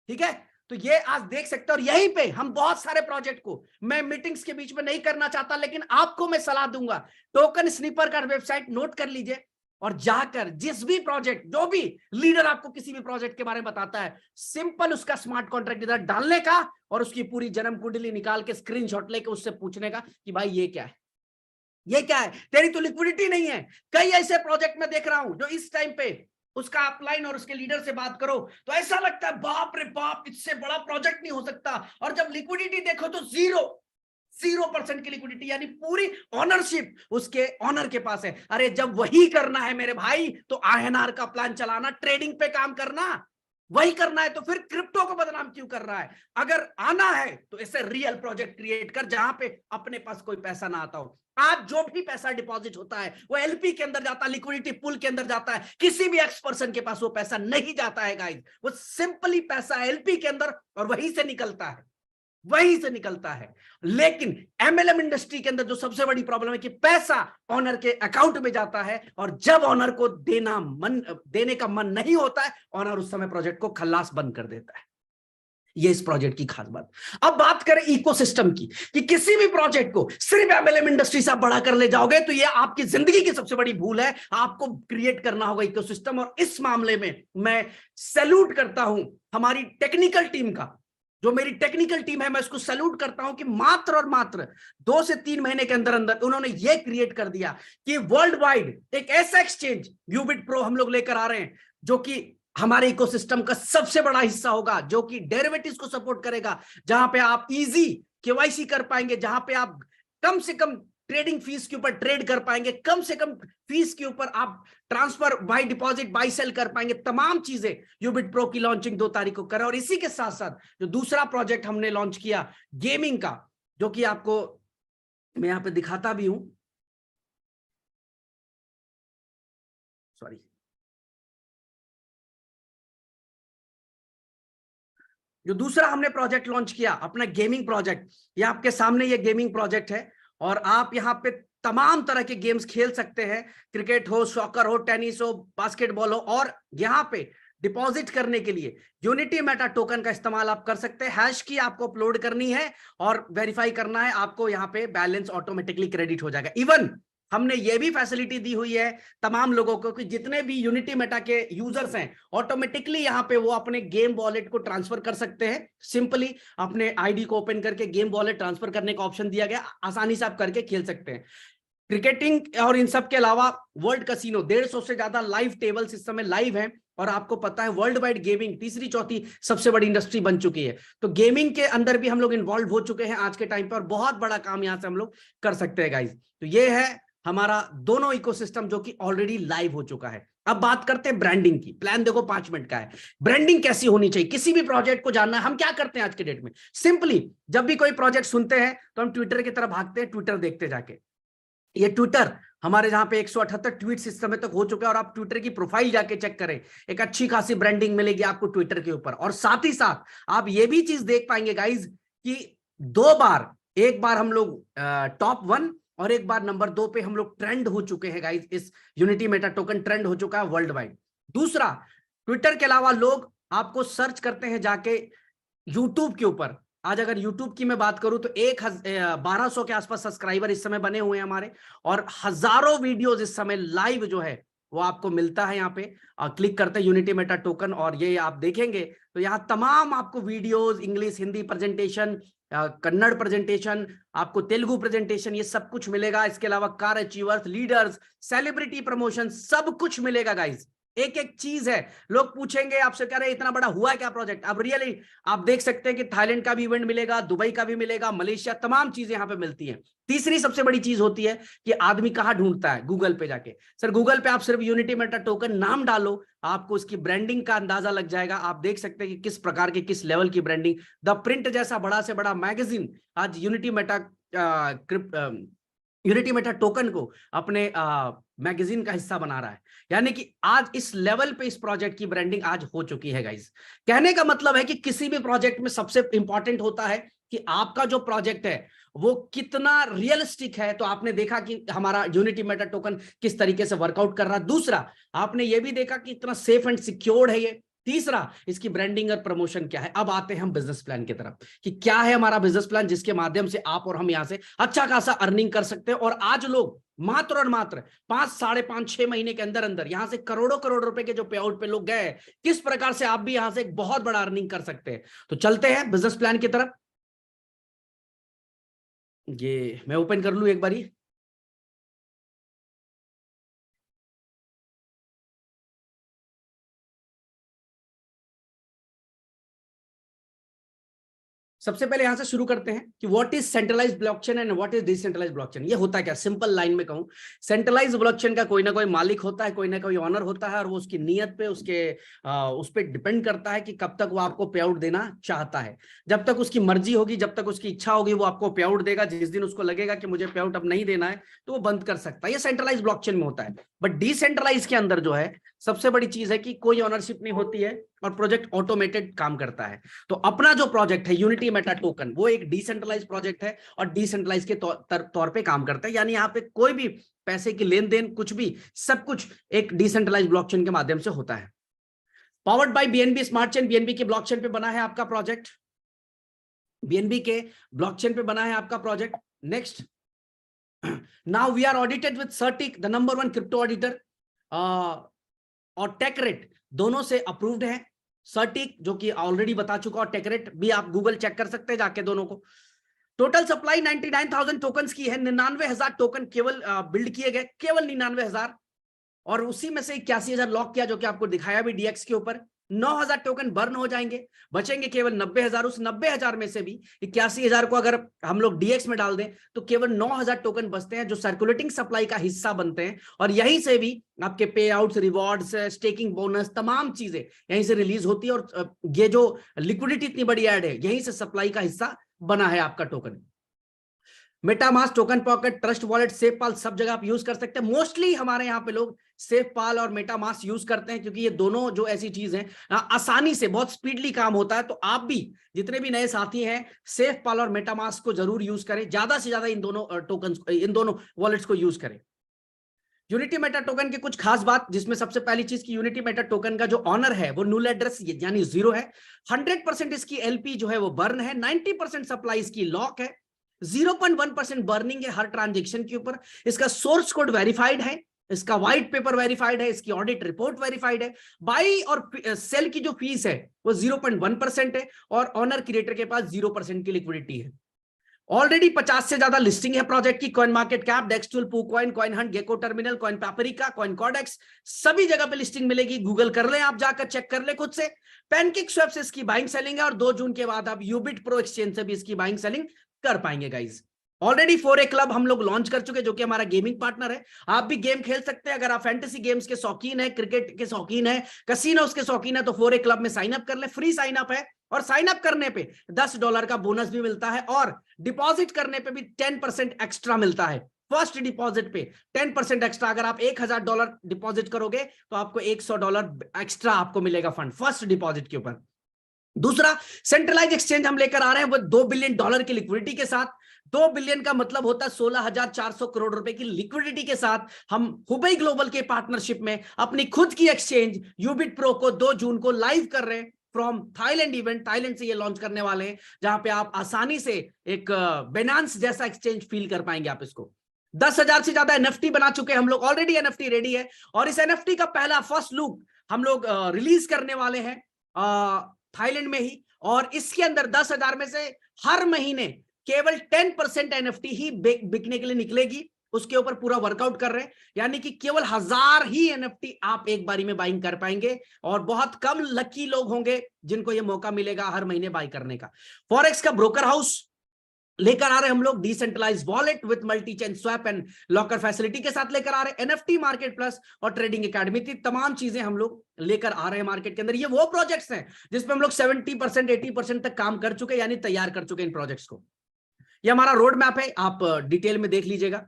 ठीक है। तो ये आज देख सकते हो और यहीं पे हम बहुत सारे प्रोजेक्ट को, मैं मीटिंग्स के बीच में नहीं करना चाहता लेकिन आपको मैं सलाह दूंगा, टोकन स्नीपर का वेबसाइट नोट कर लीजिए और जाकर जिस भी प्रोजेक्ट, जो भी लीडर आपको किसी भी प्रोजेक्ट के बारे में बताता है, सिंपल उसका स्मार्ट कॉन्ट्रैक्ट इधर डालने का और उसकी पूरी जन्म कुंडली निकाल के स्क्रीनशॉट लेके उससे पूछने का कि भाई ये क्या है, ये क्या है, तेरी तो लिक्विडिटी नहीं है। कई ऐसे प्रोजेक्ट में देख रहा हूं जो इस टाइम पे उसका अपलाइन और उसके लीडर से बात करो तो ऐसा लगता है बाप रे बाप, इससे बड़ा प्रोजेक्ट नहीं हो सकता। और जब लिक्विडिटी देखो तो 0% की लिक्विडिटी, यानी पूरी ऑनरशिप उसके ऑनर के पास है। अरे जब वही करना है मेरे भाई तो INR का प्लान चलाना, ट्रेडिंग पे काम करना, वही करना है तो फिर क्रिप्टो को बदनाम क्यों कर रहा है? अगर आना है तो ऐसे रियल प्रोजेक्ट क्रिएट कर जहां पे अपने पास कोई पैसा ना आता हो। आज जो भी पैसा डिपॉजिट होता है वो LP के अंदर जाता है, लिक्विडिटी पूल के अंदर जाता है, किसी भी एक्स पर्सन के पास वो पैसा नहीं जाता है गाइस। वो सिंपली पैसा LP के अंदर और वहीं से निकलता है, वहीं से निकलता है। लेकिन MLM इंडस्ट्री के अंदर जो सबसे बड़ी प्रॉब्लम है कि पैसा ऑनर के अकाउंट में जाता है और जब ऑनर को देने का मन नहीं होता है, ऑनर उस समय प्रोजेक्ट को खल्लास बंद कर देता है। ये इस प्रोजेक्ट की खास बात। अब बात करें इकोसिस्टम की, कि किसी भी प्रोजेक्ट को सिर्फ MLM इंडस्ट्री से आप बड़ा कर ले जाओगे तो ये आपकी जिंदगी की सबसे बड़ी भूल है। आपको क्रिएट करना होगा इकोसिस्टम, और इस मामले में मैं सैल्यूट करता हूं हमारी टेक्निकल टीम का। जो मेरी टेक्निकल टीम है मैं उसको सैल्यूट करता हूं कि मात्र और मात्र 2 से 3 महीने के अंदर अंदर उन्होंने ये क्रिएट कर दिया कि वर्ल्ड वाइड एक ऐसा एक्सचेंज यूबिट प्रो हम लोग लेकर आ रहे हैं जो कि हमारे इकोसिस्टम का सबसे बड़ा हिस्सा होगा, जो कि डेरिवेटिव्स को सपोर्ट करेगा, जहां पे आप इजी KYC कर पाएंगे, जहां पे आप कम से कम ट्रेडिंग फीस के ऊपर ट्रेड कर पाएंगे, कम से कम फीस के ऊपर आप transfer buy deposit buy sell कर पाएंगे। तमाम चीजें यूबिट प्रो की लॉन्चिंग 2 तारीख को करें। और इसी के साथ साथ जो दूसरा प्रोजेक्ट हमने लॉन्च किया गेमिंग का, जो कि आपको मैं यहां पे दिखाता भी हूं, सॉरी, जो दूसरा हमने प्रोजेक्ट लॉन्च किया अपना गेमिंग प्रोजेक्ट, ये आपके सामने ये गेमिंग प्रोजेक्ट है और आप यहाँ पे तमाम तरह के गेम्स खेल सकते हैं, क्रिकेट हो, सॉकर हो, टेनिस हो, बास्केटबॉल हो। और यहाँ पे डिपॉजिट करने के लिए यूनिटी मेटा टोकन का इस्तेमाल आप कर सकते हैं। हैश की आपको अपलोड करनी है और वेरीफाई करना है, आपको यहाँ पे बैलेंस ऑटोमेटिकली क्रेडिट हो जाएगा। इवन हमने ये भी फैसिलिटी दी हुई है तमाम लोगों को कि जितने भी यूनिटी मेटा के यूजर्स हैं ऑटोमेटिकली यहां पे वो अपने गेम वॉलेट को ट्रांसफर कर सकते हैं। सिंपली अपने आईडी को ओपन करके गेम वॉलेट ट्रांसफर करने का ऑप्शन दिया गया, आसानी से आप करके खेल सकते हैं। क्रिकेटिंग और इन सब के अलावा वर्ल्ड कैसीनो 150 से ज्यादा लाइव टेबल्स इस समय लाइव हैं। और आपको पता है वर्ल्ड वाइड गेमिंग तीसरी चौथी सबसे बड़ी इंडस्ट्री बन चुकी है, तो गेमिंग के अंदर भी हम लोग इन्वॉल्व हो चुके हैं आज के टाइम पर, और बहुत बड़ा काम यहां से हम लोग कर सकते हैं गाइज। तो ये है हमारा दोनों इकोसिस्टम जो कि ऑलरेडी लाइव हो चुका है। अब बात करते हैं ब्रांडिंग की। प्लान देखो 5 मिनट का है। ब्रांडिंग कैसी होनी चाहिए, किसी भी प्रोजेक्ट को जानना है। हम क्या करते हैं आज के डेट में, सिंपली जब भी कोई प्रोजेक्ट सुनते हैं तो हम ट्विटर की तरफ भागते हैं, ट्विटर देखते जाके। ये ट्विटर हमारे जहां पे 178 ट्वीट्स इस समय तक हो चुके हैं, और आप ट्विटर की प्रोफाइल जाके चेक करें, एक अच्छी खासी ब्रांडिंग मिलेगी आपको ट्विटर के ऊपर। और साथ ही साथ आप ये भी चीज देख पाएंगे गाइज कि 2 बार, एक बार हम लोग टॉप 1 और एक बार नंबर 2 पे हम लोग ट्रेंड हो चुके हैं गाइज। इस यूनिटी मेटा टोकन ट्रेंड हो चुका है वर्ल्ड वाइड। दूसरा, ट्विटर के अलावा लोग आपको सर्च करते हैं जाके यूट्यूब के ऊपर। आज अगर यूट्यूब की मैं बात करूं तो 1200 के आसपास सब्सक्राइबर इस समय बने हुए हैं हमारे, और हजारों वीडियोस इस समय लाइव जो है वो आपको मिलता है। यहाँ पे क्लिक करते हैं यूनिटी मेटा टोकन और ये आप देखेंगे तो यहाँ तमाम आपको videos, English Hindi presentation, Kannada presentation, आपको तेलुगु प्रेजेंटेशन, ये सब कुछ मिलेगा। इसके अलावा car achievers, leaders, celebrity promotion, सब कुछ मिलेगा गाइज। एक एक चीज है। लोग पूछेंगे आपसे, कह रहे इतना बड़ा हुआ क्या प्रोजेक्ट। अब रियली आप देख सकते हैं कि थाईलैंड का भी इवेंट मिलेगा, दुबई का भी मिलेगा, मलेशिया, तमाम चीजें यहां पे मिलती हैं। तीसरी सबसे बड़ी चीज होती है कि आदमी कहां ढूंढता है, गूगल पे जाके। सर गूगल पे आप सिर्फ यूनिटी मेटा टोकन नाम डालो, आपको उसकी ब्रांडिंग का अंदाजा लग जाएगा। आप देख सकते हैं कि किस प्रकार की, किस लेवल की ब्रांडिंग। द प्रिंट जैसा बड़ा से बड़ा मैगजीन आज यूनिटी मेटा टोकन को अपने मैगजीन का हिस्सा बना रहा है। यानी कि आज इस लेवल पे इस प्रोजेक्ट की ब्रांडिंग आज हो चुकी है गाइस। कहने का मतलब है कि किसी भी प्रोजेक्ट में सबसे इंपॉर्टेंट होता है कि आपका जो प्रोजेक्ट है वो कितना रियलिस्टिक है। तो आपने देखा कि हमारा यूनिटी मेटा टोकन किस तरीके से वर्कआउट कर रहा है। दूसरा, आपने ये भी देखा कि इतना सेफ एंड सिक्योर्ड है ये। तीसरा, इसकी ब्रांडिंग और प्रमोशन क्या है। अब आते हैं हम बिजनेस प्लान की तरफ कि क्या है हमारा बिजनेस प्लान जिसके माध्यम से आप और हम यहां से अच्छा खासा अर्निंग कर सकते हैं। और आज लोग मात्र और मात्र 5, 5.5, 6 महीने के अंदर अंदर यहां से करोड़ों करोड़ रुपए के जो पे आउट पे लोग गए, किस प्रकार से आप भी यहां से एक बहुत बड़ा अर्निंग कर सकते हैं। तो चलते हैं बिजनेस प्लान की तरफ। ये मैं ओपन कर लूं एक बारी। सबसे पहले यहां से शुरू करते हैं कि what is centralised blockchain and what is decentralised blockchain. ये होता है क्या, सिंपल लाइन में कहूं, सेंट्रलाइज्ड ब्लॉकचेन का कोई ना कोई मालिक होता है, कोई ना कोई ऑनर होता है, और वो उसकी नीयत पे, उस पर डिपेंड करता है कि कब तक वो आपको पे आउट देना चाहता है। जब तक उसकी मर्जी होगी, जब तक उसकी इच्छा होगी, वो आपको पे आउट देगा। जिस दिन उसको लगेगा कि मुझे पे आउट अब नहीं देना है तो वो बंद कर सकता है। ये सेंट्रलाइज्ड ब्लॉकचेन में होता है। बट डिसेंट्रलाइज के अंदर जो है सबसे बड़ी चीज है कि कोई ऑनरशिप नहीं होती है और प्रोजेक्ट ऑटोमेटेड काम करता है। तो अपना जो प्रोजेक्ट है यूनिटी मेटा टोकन, वो एक डिसेंट्रलाइज प्रोजेक्ट है और डिसेंट्रलाइज के तौर पे काम करता है। यानी यहाँ पे कोई भी पैसे की लेन देन, कुछ भी, सब कुछ एक डिसेंट्रलाइज ब्लॉकचेन के माध्यम से होता है। Powered by BNB smart chain, BNB के ब्लॉकचेन पे बना है आपका प्रोजेक्ट, बीएनबी के ब्लॉकचेन पे बना है आपका project. Next, now we are audited with CertiK, the number 1 crypto auditor, और टेकरेट दोनों से अप्रूव्ड है। सर्टिक जो कि ऑलरेडी बता चुका, और टेकरेट भी आप गूगल चेक कर सकते हैं जाके दोनों को। टोटल सप्लाई 99,000 टोकन की है। 99,000 टोकन केवल बिल्ड किए गए, केवल 99,000, और उसी में से 81,000 लॉक किया, जो कि आपको दिखाया भी डीएक्स के ऊपर। 9,000 टोकन बर्न हो जाएंगे, बचेंगे केवल 90,000। उस 90,000 में से भी 81,000 को अगर हम लोग डीएक्स में डाल दें तो केवल 9,000 टोकन बचते हैं, जो सर्कुलेटिंग सप्लाई का हिस्सा बनते हैं। और यहीं से भी आपके पे आउट्स, रिवॉर्ड्स, स्टेकिंग बोनस, तमाम चीजें यहीं से रिलीज होती है। और ये जो लिक्विडिटी इतनी बड़ी ऐड है, यहीं से सप्लाई का हिस्सा बना है आपका token. MetaMask, token pocket, trust wallet, SafePal सब जगह आप यूज कर सकते हैं। मोस्टली हमारे यहाँ पे लोग सेफपाल और मेटामास्क यूज करते हैं क्योंकि ये दोनों जो ऐसी चीज है आसानी से बहुत स्पीडली काम होता है। तो आप भी जितने भी नए साथी हैं सेफपाल और मेटामास्क को जरूर यूज करें, ज्यादा से ज्यादा इन दोनों टोकन इन दोनों वॉलेट्स को यूज करें। यूनिटी मेटा टोकन की कुछ खास बात, जिसमें सबसे पहली चीज की यूनिटी मेटा टोकन का जो ऑनर है वो नुल एड्रेस यानी 0 है। 100% इसकी एलपी जो है वो बर्न है। 90% सप्लाई इसकी लॉक है। 0.1% बर्निंग है हर ट्रांजेक्शन के ऊपर। इसका सोर्स कोड वेरीफाइड है, इसका व्हाइट पेपर वेरीफाइड है, इसकी ऑडिट रिपोर्ट वेरीफाइड है। बाई और सेल की जो फीस है वो 0.1% है और ऑनर क्रिएटर के पास 0% की लिक्विडिटी है। ऑलरेडी 50 से ज्यादा लिस्टिंग है प्रोजेक्ट की। Coin market cap, DEXTool, PooCoin, coin hunt, Gecko terminal, coin paprika, coin codex सभी जगह पे लिस्टिंग मिलेगी। गूगल कर ले, आप जाकर चेक कर ले खुद से। पैनकेक स्वैप से इसकी बाइंग सेलिंग है और 2 जून के बाद आप यूबिट प्रो एक्सचेंज से भी इसकी बाइंग सेलिंग कर पाएंगे गाइज। ऑलरेडी 4A क्लब हम लोग लॉन्च कर चुके जो कि हमारा गेमिंग पार्टनर है। आप भी गेम खेल सकते हैं। अगर आप फैंटेसी गेम्स के शौकीन है, क्रिकेट के शौकीन है, कैसीनोस के शौकीन है तो 4A क्लब में साइन अप कर ले। फ्री साइन अप है और साइन अप करने पे $10 का बोनस भी मिलता है और डिपॉजिट करने पे भी 10% एक्स्ट्रा मिलता है। फर्स्ट डिपॉजिट पे 10% एक्स्ट्रा। अगर आप $1000 डिपॉजिट करोगे तो आपको $100 एक्स्ट्रा आपको मिलेगा फंड फर्स्ट डिपॉजिट के ऊपर। दूसरा, सेंट्रलाइज एक्सचेंज हम लेकर आ रहे हैं वो $2 बिलियन की लिक्विडिटी के साथ। 2 बिलियन का मतलब होता है 16,400 करोड़ रुपए की लिक्विडिटी के साथ हम हुबई ग्लोबल के पार्टनरशिप में अपनी खुद की एक्सचेंज यूबिट प्रो को 2 जून को लाइव कर रहे हैं फ्रॉम थाईलैंड इवेंट। थाईलैंड से ये लॉन्च करने वाले हैं जहां पे आप आसानी से एक बेनांस जैसा एक्सचेंज फील कर पाएंगे आप इसको। 10,000 से ज्यादा एनएफटी बना चुके हैं हम लोग। ऑलरेडी एनएफटी रेडी है और इस एनएफटी का पहला फर्स्ट लुक हम लोग रिलीज करने वाले हैं थाईलैंड में ही। और इसके अंदर 10,000 में से हर महीने केवल 10% एनएफटी ही बिकने के लिए निकलेगी। उसके ऊपर पूरा वर्कआउट कर रहे हैं, यानी कि केवल 1000 ही एनएफटी आप एक बारी में बाइंग कर पाएंगे और बहुत कम लकी लोग होंगे जिनको यह मौका मिलेगा हर महीने बाई करने का। फॉरेक्स का ब्रोकर हाउस लेकर आ रहे हम लोग, decentralise wallet with multi chain swap and locker facility के साथ लेकर आ रहे हैं। एनएफटी मार्केट प्लस और ट्रेडिंग एकेडमी की तमाम चीजें हम लोग लेकर आ रहे हैं मार्केट के अंदर। ये वो प्रोजेक्ट्स हैं जिसपे हम लोग 70% 80% तक काम कर चुके, यानी तैयार कर चुके इन प्रोजेक्ट्स को। ये हमारा रोड मैप है, आप डिटेल में देख लीजिएगा।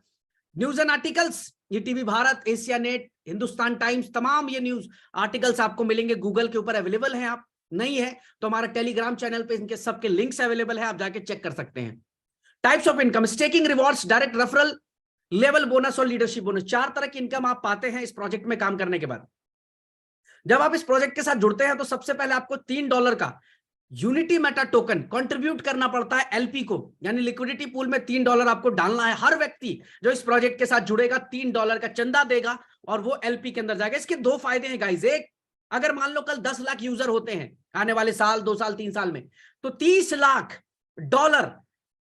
न्यूज एंड आर्टिकल्स, ये TV Bharat, Asia net, Hindustan times, तमाम ये न्यूज आर्टिकल्स आपको मिलेंगे गूगल के ऊपर अवेलेबल हैं। आप नहीं है तो हमारा टेलीग्राम चैनल पे इनके सबके लिंक्स अवेलेबल है, आप जाके चेक कर सकते हैं। Types of income, staking, rewards, direct referral, level bonus और लीडरशिप बोनस, 4 तरह की इनकम आप पाते हैं इस प्रोजेक्ट में काम करने के बाद। जब आप इस प्रोजेक्ट के साथ जुड़ते हैं तो सबसे पहले आपको $3 का यूनिटी मेटा टोकन कंट्रीब्यूट करना पड़ता है एलपी को, यानी लिक्विडिटी पूल में $3 आपको डालना है। हर व्यक्ति जो इस प्रोजेक्ट के साथ जुड़ेगा $3 का चंदा देगा और वो एलपी के अंदर जाएगा। इसके 2 फायदे हैं गाइस। एक, अगर मान लो कल 10 लाख यूजर होते हैं आने वाले साल, 2 साल, 3 साल में, तो $30 लाख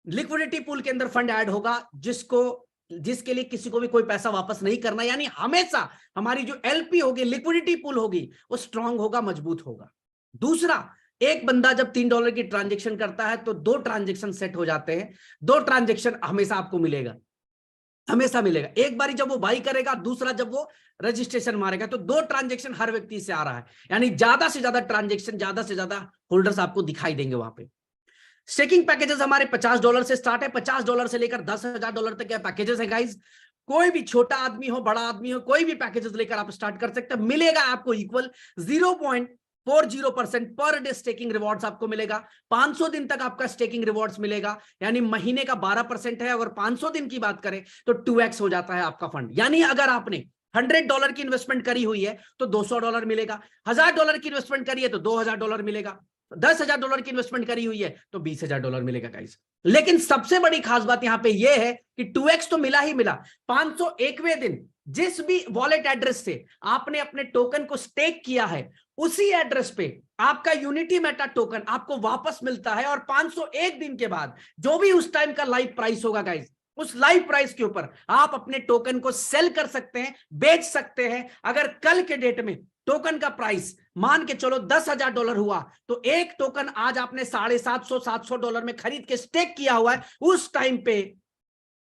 लिक्विडिटी पूल के अंदर फंड ऐड होगा जिसके लिए किसी को भी कोई पैसा वापस नहीं करना, यानी हमेशा हमारी जो एलपी होगी, लिक्विडिटी पूल होगी, वो स्ट्रांग होगा, मजबूत होगा। दूसरा, एक बंदा जब $3 की ट्रांजेक्शन करता है तो 2 ट्रांजेक्शन सेट हो जाते हैं। 2 ट्रांजेक्शन हमेशा आपको मिलेगा, हमेशा मिलेगा। एक बारी जब वो बाई करेगा, दूसरा जब वो रजिस्ट्रेशन मारेगा, तो 2 ट्रांजेक्शन हर व्यक्ति से आ रहा है, यानी ज्यादा से ज्यादा ट्रांजेक्शन, ज्यादा से ज्यादा होल्डर्स आपको दिखाई देंगे वहां पे। स्टेकिंग पैकेजेस हमारे $50 से स्टार्ट है। $50 से लेकर $10,000 तक के पैकेजेस है गाइस। कोई भी छोटा आदमी हो, बड़ा आदमी हो, कोई भी पैकेजेस लेकर आप स्टार्ट कर सकते हैं। मिलेगा आपको equal 0.40% per day staking rewards आपको मिलेगा। 500 दिन तक आपका स्टेकिंग रिवॉर्ड्स मिलेगा, यानी महीने का 12% है। अगर 500 दिन की बात करें तो 2x हो जाता है आपका फंड। यानी अगर आपने $100 की इन्वेस्टमेंट करी हुई है तो $200 मिलेगा। $1000 की इन्वेस्टमेंट करी है तो $2000 मिलेगा। $10,000 की इन्वेस्टमेंट करी हुई है तो $20,000 मिलेगा गाइस। लेकिन सबसे बड़ी खास बात यहां पे यह है कि 2x तो मिला ही मिला। 501वें दिन जिस भी वॉलेट एड्रेस से आपने अपने टोकन को स्टेक किया है, उसी एड्रेस पे आपका यूनिटी मेटा टोकन आपको वापस मिलता है। और 501 दिन के बाद जो भी उस टाइम का लाइव प्राइस होगा गाइस, उस लाइव प्राइस के ऊपर आप अपने टोकन को सेल कर सकते हैं, बेच सकते हैं। अगर कल के डेट में टोकन का प्राइस मान के चलो $10,000 हुआ, तो एक टोकन आज आपने $750-700 में खरीद के स्टेक किया हुआ है, उस टाइम पे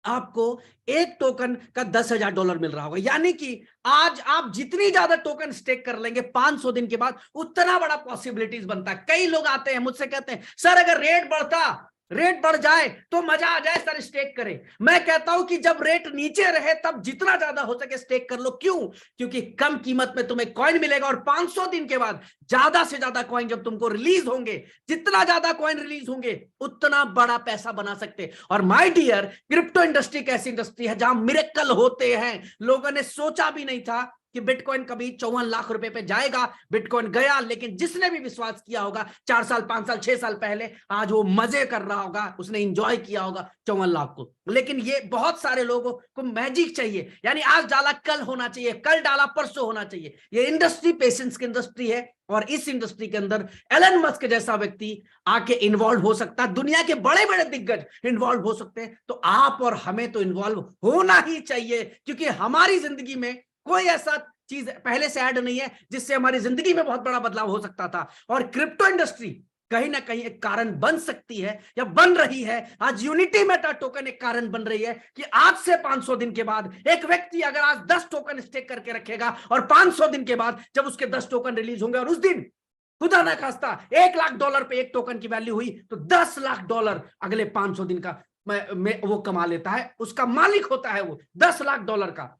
आपको एक टोकन का $10,000 मिल रहा होगा। यानी कि आज आप जितनी ज्यादा टोकन स्टेक कर लेंगे 500 दिन के बाद, उतना बड़ा पॉसिबिलिटीज बनता है। कई लोग आते हैं मुझसे कहते हैं, सर अगर रेट बढ़ता रेट बढ़ जाए तो मजा आ जाए सर, स्टेक करें। मैं कहता हूं कि जब रेट नीचे रहे तब जितना ज्यादा हो सके स्टेक कर लो। क्यों? क्योंकि कम कीमत में तुम्हें कॉइन मिलेगा और 500 दिन के बाद ज्यादा से ज्यादा कॉइन जब तुमको रिलीज होंगे, जितना ज्यादा कॉइन रिलीज होंगे उतना बड़ा पैसा बना सकते। और माय डियर, क्रिप्टो इंडस्ट्री एक ऐसी इंडस्ट्री है जहां मिरेकल होते हैं। लोगों ने सोचा भी नहीं था कि बिटकॉइन कभी 54 लाख रुपए पे जाएगा। बिटकॉइन गया, लेकिन जिसने भी विश्वास किया होगा 4 साल 5 साल 6 साल पहले, आज वो मजे कर रहा होगा, उसने इंजॉय किया होगा 54 लाख को। लेकिन ये बहुत सारे लोगों को मैजिक चाहिए, यानी आज डाला कल होना चाहिए, कल डाला परसों होना चाहिए। ये इंडस्ट्री पेशेंस की इंडस्ट्री है और इस इंडस्ट्री के अंदर एलन मस्क जैसा व्यक्ति आके इन्वॉल्व हो सकता है, दुनिया के बड़े बड़े दिग्गज इन्वॉल्व हो सकते हैं। तो आप और हमें तो इन्वॉल्व होना ही चाहिए, क्योंकि हमारी जिंदगी में कोई ऐसा चीज पहले से ऐड नहीं है जिससे हमारी जिंदगी में बहुत बड़ा बदलाव हो सकता था। और क्रिप्टो इंडस्ट्री कहीं ना कहीं एक कारण बन सकती है या बन रही है। आज यूनिटी मेटा टोकन एक कारण बन रही है कि आज से 500 दिन के बाद एक व्यक्ति अगर आज 10 टोकन स्टेक करके रखेगा और 500 दिन के बाद जब उसके 10 टोकन रिलीज होंगे और उस दिन खुदा ना खास्ता $1 लाख पे एक टोकन की वैल्यू हुई, तो $10 लाख अगले 500 दिन का में वो कमा लेता है, उसका मालिक होता है वो $10 लाख का।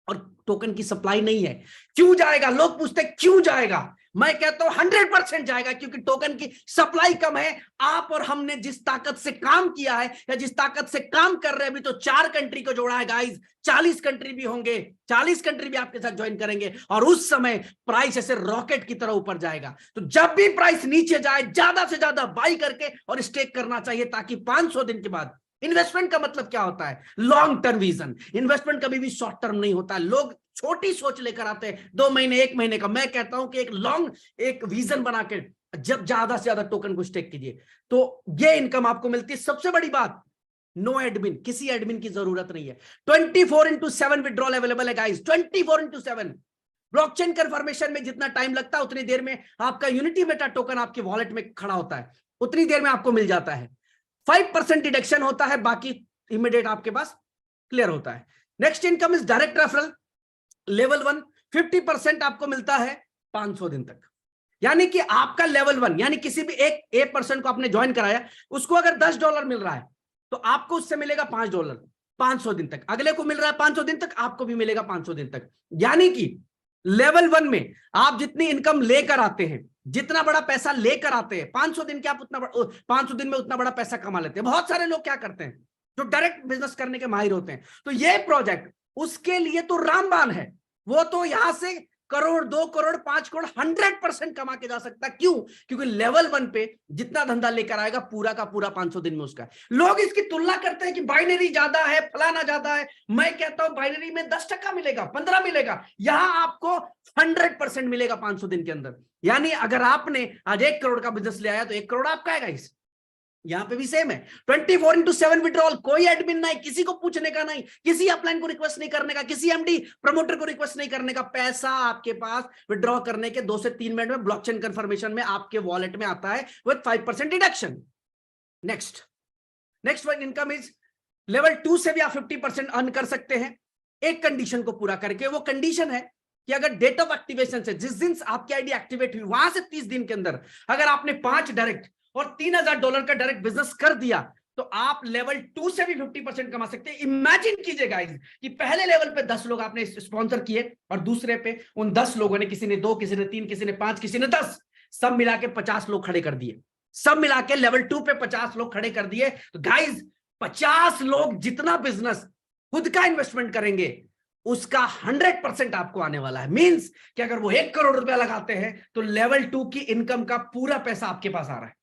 और टोकन की सप्लाई नहीं है। क्यों जाएगा? लोग पूछते क्यों जाएगा? मैं कहता हूं 100% जाएगा, क्योंकि टोकन की सप्लाई कम है। आप और हमने जिस ताकत से काम किया है या जिस ताकत से काम कर रहे हैं, अभी तो 4 कंट्री को जोड़ा है गाइस, 40 कंट्री भी होंगे, 40 कंट्री भी आपके साथ ज्वाइन करेंगे और उस समय प्राइस ऐसे रॉकेट की तरह ऊपर जाएगा। तो जब भी प्राइस नीचे जाए ज्यादा से ज्यादा बाई करके और स्टेक करना चाहिए, ताकि 500 दिन के बाद इन्वेस्टमेंट का मतलब क्या होता है? Long term vision. इन्वेस्टमेंट कभी भी शॉर्ट टर्म नहीं होता है। लोग छोटी सोच लेकर आते हैं 2 महीने 1 महीने का। मैं कहता हूं कि एक विजन बना के जब ज्यादा से ज्यादा टोकन को स्टेक कीजिए तो ये इनकम आपको मिलती है। सबसे बड़ी बात, नो एडमिन, किसी एडमिन की जरूरत नहीं है। 24/7 विड्रॉल अवेलेबल है गाइस, 24/7। ब्लॉकचेन कन्फर्मेशन में जितना टाइम लगता है उतनी देर में आपका यूनिटी मेटा टोकन आपके वॉलेट में खड़ा होता है, उतनी देर में आपको मिल जाता है। 5% डिडक्शन होता है, बाकी इमीडिएट आपके पास क्लियर होता है। Next income is direct referral level 1, 50% आपको मिलता है 500 दिन तक। यानी कि आपका लेवल 1, यानी किसी भी एक पर्सन को आपने ज्वाइन कराया, उसको अगर $10 मिल रहा है तो आपको उससे मिलेगा $5 500 दिन तक। अगले को मिल रहा है 500 दिन तक, आपको भी मिलेगा 500 दिन तक। यानी कि लेवल 1 में आप जितनी इनकम लेकर आते हैं, जितना बड़ा पैसा लेकर आते हैं, 500 दिन के आप 500 दिन में उतना बड़ा पैसा कमा लेते हैं। बहुत सारे लोग क्या करते हैं जो डायरेक्ट बिजनेस करने के माहिर होते हैं, तो ये प्रोजेक्ट उसके लिए तो रामबाण है। वो तो यहां से करोड़, 2 करोड़, 5 करोड़ 100% कमा के जा सकता है। क्यों? क्योंकि लेवल 1 पे जितना धंधा लेकर आएगा पूरा का पूरा 500 दिन में उसका है। लोग इसकी तुलना करते हैं कि बाइनरी ज्यादा है, फलाना ज्यादा है। मैं कहता हूं बाइनरी में 10% मिलेगा, 15 मिलेगा, यहां आपको 100% मिलेगा 500 दिन के अंदर। यानी अगर आपने आज 1 करोड़ का बिजनेस ले आया तो 1 करोड़ आपका है गाइस। यहां पे भी सेम है, 24/7 विड्रॉल, कोई एडमिन नहीं, किसी को पूछने का नहीं, किसी अपलाइन को रिक्वेस्ट नहीं करने का, किसी एमडी प्रमोटर को रिक्वेस्ट नहीं करने का। पैसा आपके पास विड्रॉ करने के 2 से 3 मिनट में ब्लॉकचेन कंफर्मेशन में आपके वॉलेट में आता है with 5% deduction. Next one income is level 2 से भी आप 50% अर्न कर सकते हैं, एक कंडीशन को पूरा करके। वो कंडीशन है कि अगर डेट ऑफ एक्टिवेशन से, जिस दिन आपकी आईडी एक्टिवेट हुई वहां से 30 दिन के अंदर अगर आपने 5 डायरेक्ट और $3000 का डायरेक्ट बिजनेस कर दिया तो आप लेवल 2 से भी 50% कमा सकते हैं। इमेजिन कीजिए गाइस कि पहले लेवल पे 10 लोग आपने स्पॉन्सर किए और दूसरे पे उन 10 लोगों ने, किसी ने 2, किसी ने 3, किसी ने 5, किसी ने 10, सब मिला के 50 लोग खड़े कर दिए। सब मिला के लेवल 2 पे 50 लोग खड़े कर दिए। तो गाइस 50 लोग जितना बिजनेस खुद का इन्वेस्टमेंट करेंगे उसका 100% आपको आने वाला है। मींस कि अगर वो 1 करोड़ रुपया लगाते हैं तो लेवल 2 की इनकम का पूरा पैसा आपके पास आ रहा है,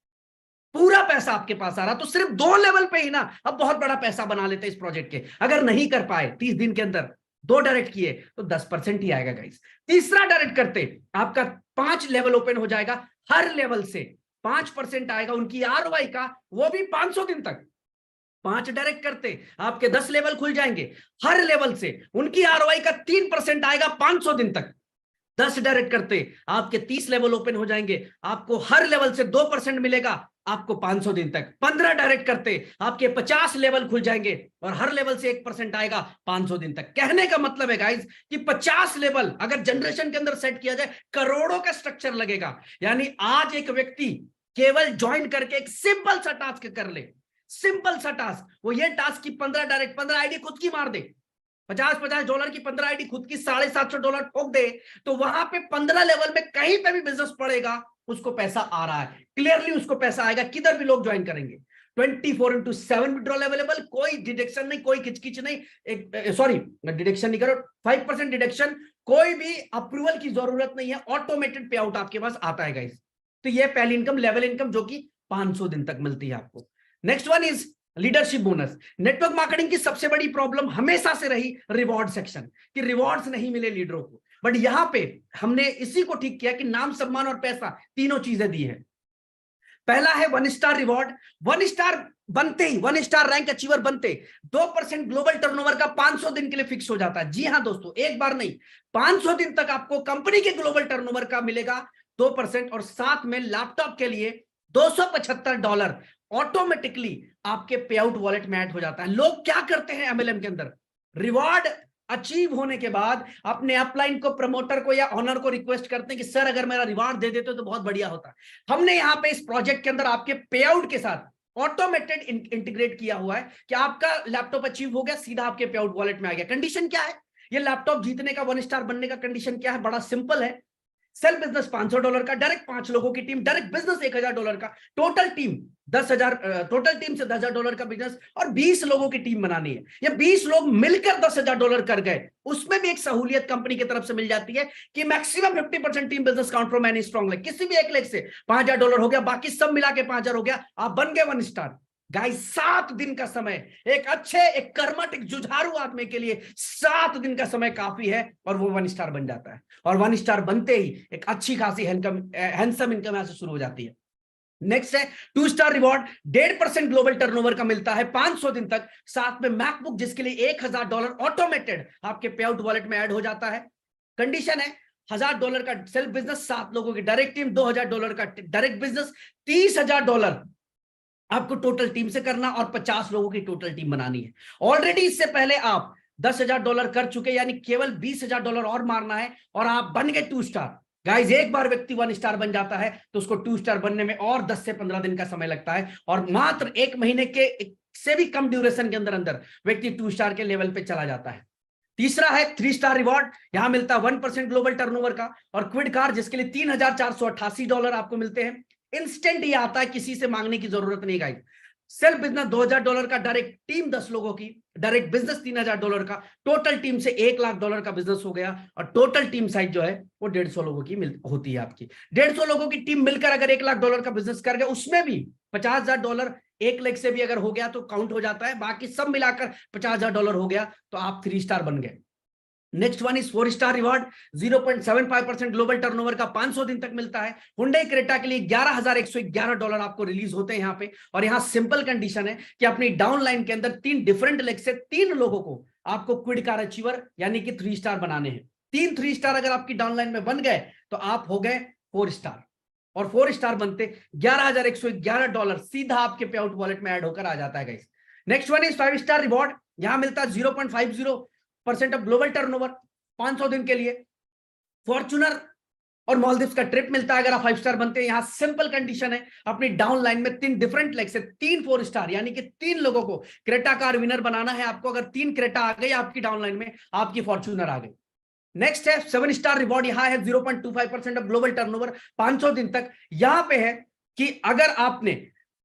पूरा पैसा आपके पास आ रहा। तो सिर्फ 2 लेवल पे ही ना अब बहुत बड़ा पैसा बना लेते हैं इस प्रोजेक्ट के। अगर नहीं कर पाए 30 दिन के अंदर 2 डायरेक्ट किए तो 10% ही आएगा गाइस। तीसरा डायरेक्ट करते आपका 5 लेवल ओपन हो जाएगा, हर लेवल से 5% आएगा उनकी आरओआई का, वो भी 500 दिन तक। 5 डायरेक्ट करते आपके 10 लेवल खुल जाएंगे, हर लेवल से उनकी आरओआई का 3% आएगा 500 दिन तक। 10 डायरेक्ट करते आपके 30 लेवल ओपन हो जाएंगे, आपको हर लेवल से 2% मिलेगा आपको 500 दिन तक। 15 डायरेक्ट करते आपके 50 लेवल खुल जाएंगे और हर लेवल से 1% आएगा 500 दिन तक। कहने का मतलब है गाइस कि 50 लेवल अगर जनरेशन के अंदर सेट किया जाए करोड़ों का स्ट्रक्चर लगेगा। यानी आज एक व्यक्ति केवल ज्वाइन करके एक सिंपल सा टास्क कर ले, सिंपल सा टास्क, वो ये टास्क की 15 आईडी खुद की मार दे, $50 की 15 आईडी खुद की $750 ठोक दे, तो वहां पे 15 लेवल में कहीं पे भी बिजनेस पड़ेगा, उसको पैसा आ रहा है, क्लियरली उसको पैसा आएगा, किधर भी लोग ज्वाइन करेंगे। 24/7 विड्रॉल अवेलेबल, कोई डिडक्शन नहीं, कोई किचकिच नहीं, सॉरी डिडक्शन नहीं करो, 5% डिडक्शन, कोई भी अप्रूवल की जरूरत नहीं है, ऑटोमेटेड पे आउट आपके पास आता है गाइस। तो ये पहली इनकम, लेवल इनकम, जो कि 500 दिन तक मिलती है आपको। Next one is leadership bonus. Network marketing की सबसे बड़ी प्रॉब्लम हमेशा से रही रिवॉर्ड सेक्शन, कि रिवॉर्ड्स नहीं मिले लीडरों को, बट यहां पे हमने इसी को ठीक किया कि नाम, सम्मान और पैसा, तीनों चीजें दी है। पहला है 1 स्टार रिवॉर्ड, 1 स्टार बनते ही, 1 स्टार रैंक अचीवर बनते 2% ग्लोबल टर्नओवर का 500 दिन के लिए फिक्स हो जाता है। जी हां दोस्तों, एक बार नहीं, 500 दिन तक आपको कंपनी के ग्लोबल टर्नओवर का मिलेगा 2%, और साथ में लैपटॉप के लिए $275 ऑटोमेटिकली आपके पे आउट वॉलेट में ऐड हो जाता है। लोग क्या करते हैं एमएलएम के अंदर, रिवॉर्ड अचीव होने के बाद अपने अपलाइन को, प्रमोटर को या ऑनर को रिक्वेस्ट करते हैं कि सर अगर मेरा रिवॉर्ड दे देते तो बहुत बढ़िया होता। हमने यहां पे इस प्रोजेक्ट के अंदर आपके पे आउट के साथ ऑटोमेटेड इंटीग्रेट किया हुआ है कि आपका लैपटॉप अचीव हो गया, सीधा आपके पे आउट वॉलेट में आ गया। कंडीशन क्या है, ये लैपटॉप जीतने का, 1 स्टार बनने का कंडीशन क्या है, बड़ा सिंपल है। सेल बिजनेस $500 का, डायरेक्ट 5 लोगों की टीम, डायरेक्ट बिजनेस $1000 का, टोटल टीम 10,000, टोटल टीम से $10,000 का बिजनेस, और 20 लोगों की टीम बनानी है। ये 20 लोग मिलकर $10,000 कर गए, उसमें भी एक सहूलियत कंपनी की तरफ से मिल जाती है कि maximum 50% team business count from any strong leg, किसी भी एक लेग से $5,000 हो गया, बाकी सब मिला के 5,000 हो गया, आप बन गए 1 स्टार। गाइस 7 दिन का समय, एक अच्छे, एक कर्मठ, एक जुझारू आदमी के लिए 7 दिन का समय काफी है, और वो 1 स्टार बन जाता है। और 1 स्टार बनते ही एक अच्छी खासी हैंडसम इनकम यहां से शुरू हो जाती है। नेक्स्ट है 2 स्टार रिवॉर्ड, 1.5% ग्लोबल टर्नओवर का मिलता है 500 दिन तक, साथ में मैकबुक, जिसके लिए $1,000 ऑटोमेटेड आपके पे आउट वॉलेट में ऐड हो जाता है। कंडीशन है $1,000 का सेल्फ बिजनेस, 7 लोगों की डायरेक्ट टीम, $2,000 का डायरेक्ट बिजनेस, $30,000 आपको टोटल टीम से करना, और 50 लोगों की टोटल टीम बनानी है। ऑलरेडी इससे पहले आप $10,000 कर चुके, यानी केवल $20,000 और मारना है, और आप बन गए 2 स्टार। गाइस एक बार व्यक्ति 1 स्टार बन जाता है तो उसको 2 स्टार बनने में और 10 से 15 दिन का समय लगता है, और मात्र 1 महीने के से भी कम ड्यूरेशन के अंदर अंदर व्यक्ति 2 स्टार के लेवल पे चला जाता है। तीसरा है 3 स्टार रिवॉर्ड, यहां मिलता है 1% ग्लोबल टर्नओवर का, और क्विड कार, जिसके लिए $3,488 आपको मिलते हैं। इंस्टेंट ये आता है, किसी से मांगने की जरूरत नहीं गाइस। सेल्फ बिजनेस $2,000 का, डायरेक्ट टीम 10 लोगों की, डायरेक्ट बिजनेस $3,000 का, टोटल टीम से $1,00,000 का बिजनेस हो गया, और टोटल टीम साइज जो है वो 150 लोगों की होती है आपकी। 150 लोगों की टीम मिलकर अगर $1,00,000 का बिजनेस कर गए, उसमें भी $50,000 1 लाख से भी अगर हो गया तो काउंट हो जाता है, बाकी सब मिलाकर $50,000 हो गया तो आप 3 स्टार बन गए। Next one is 4 star reward, 0.75% global turnover का 500 दिन तक मिलता है। हुंडई क्रेटा के लिए $11,111 आपको रिलीज होते हैं यहाँ पे, और यहाँ सिंपल कंडीशन है कि अपनी डाउनलाइन के अंदर 3 डिफरेंट लेग से 3 लोगों को आपको क्विड कार अचीवर यानी कि 3 स्टार बनाने हैं। 3 स्टार अगर आपकी डाउनलाइन में बन गए तो आप हो गए 4 स्टार, और 4 स्टार बनते $11,111 सीधा आपके पे आउट वॉलेट में ऐड होकर आ जाता है guys. Next one is 5 star reward, यहां मिलता है 0.50% ऑफ ग्लोबल टर्नओवर 500 दिन के लिए। फॉर्च्यूनर और मालदीव्स का ट्रिप मिलता है अगर आप 5 स्टार बनते हैं। यहां सिंपल कंडीशन है, अपनी डाउन लाइन में 3 डिफरेंट लेग से 3 4 स्टार यानी कि 3 लोगों को क्रेटा कार विनर बनाना है आपको। अगर 3 क्रेटा आ गई आपकी डाउन लाइन में, आपकी फॉर्च्यूनर आ गई। नेक्स्ट है 7 स्टार रिवॉर्ड, यहां है 0.25% ऑफ ग्लोबल टर्नओवर 500 दिन तक। यहां पे है कि अगर आपने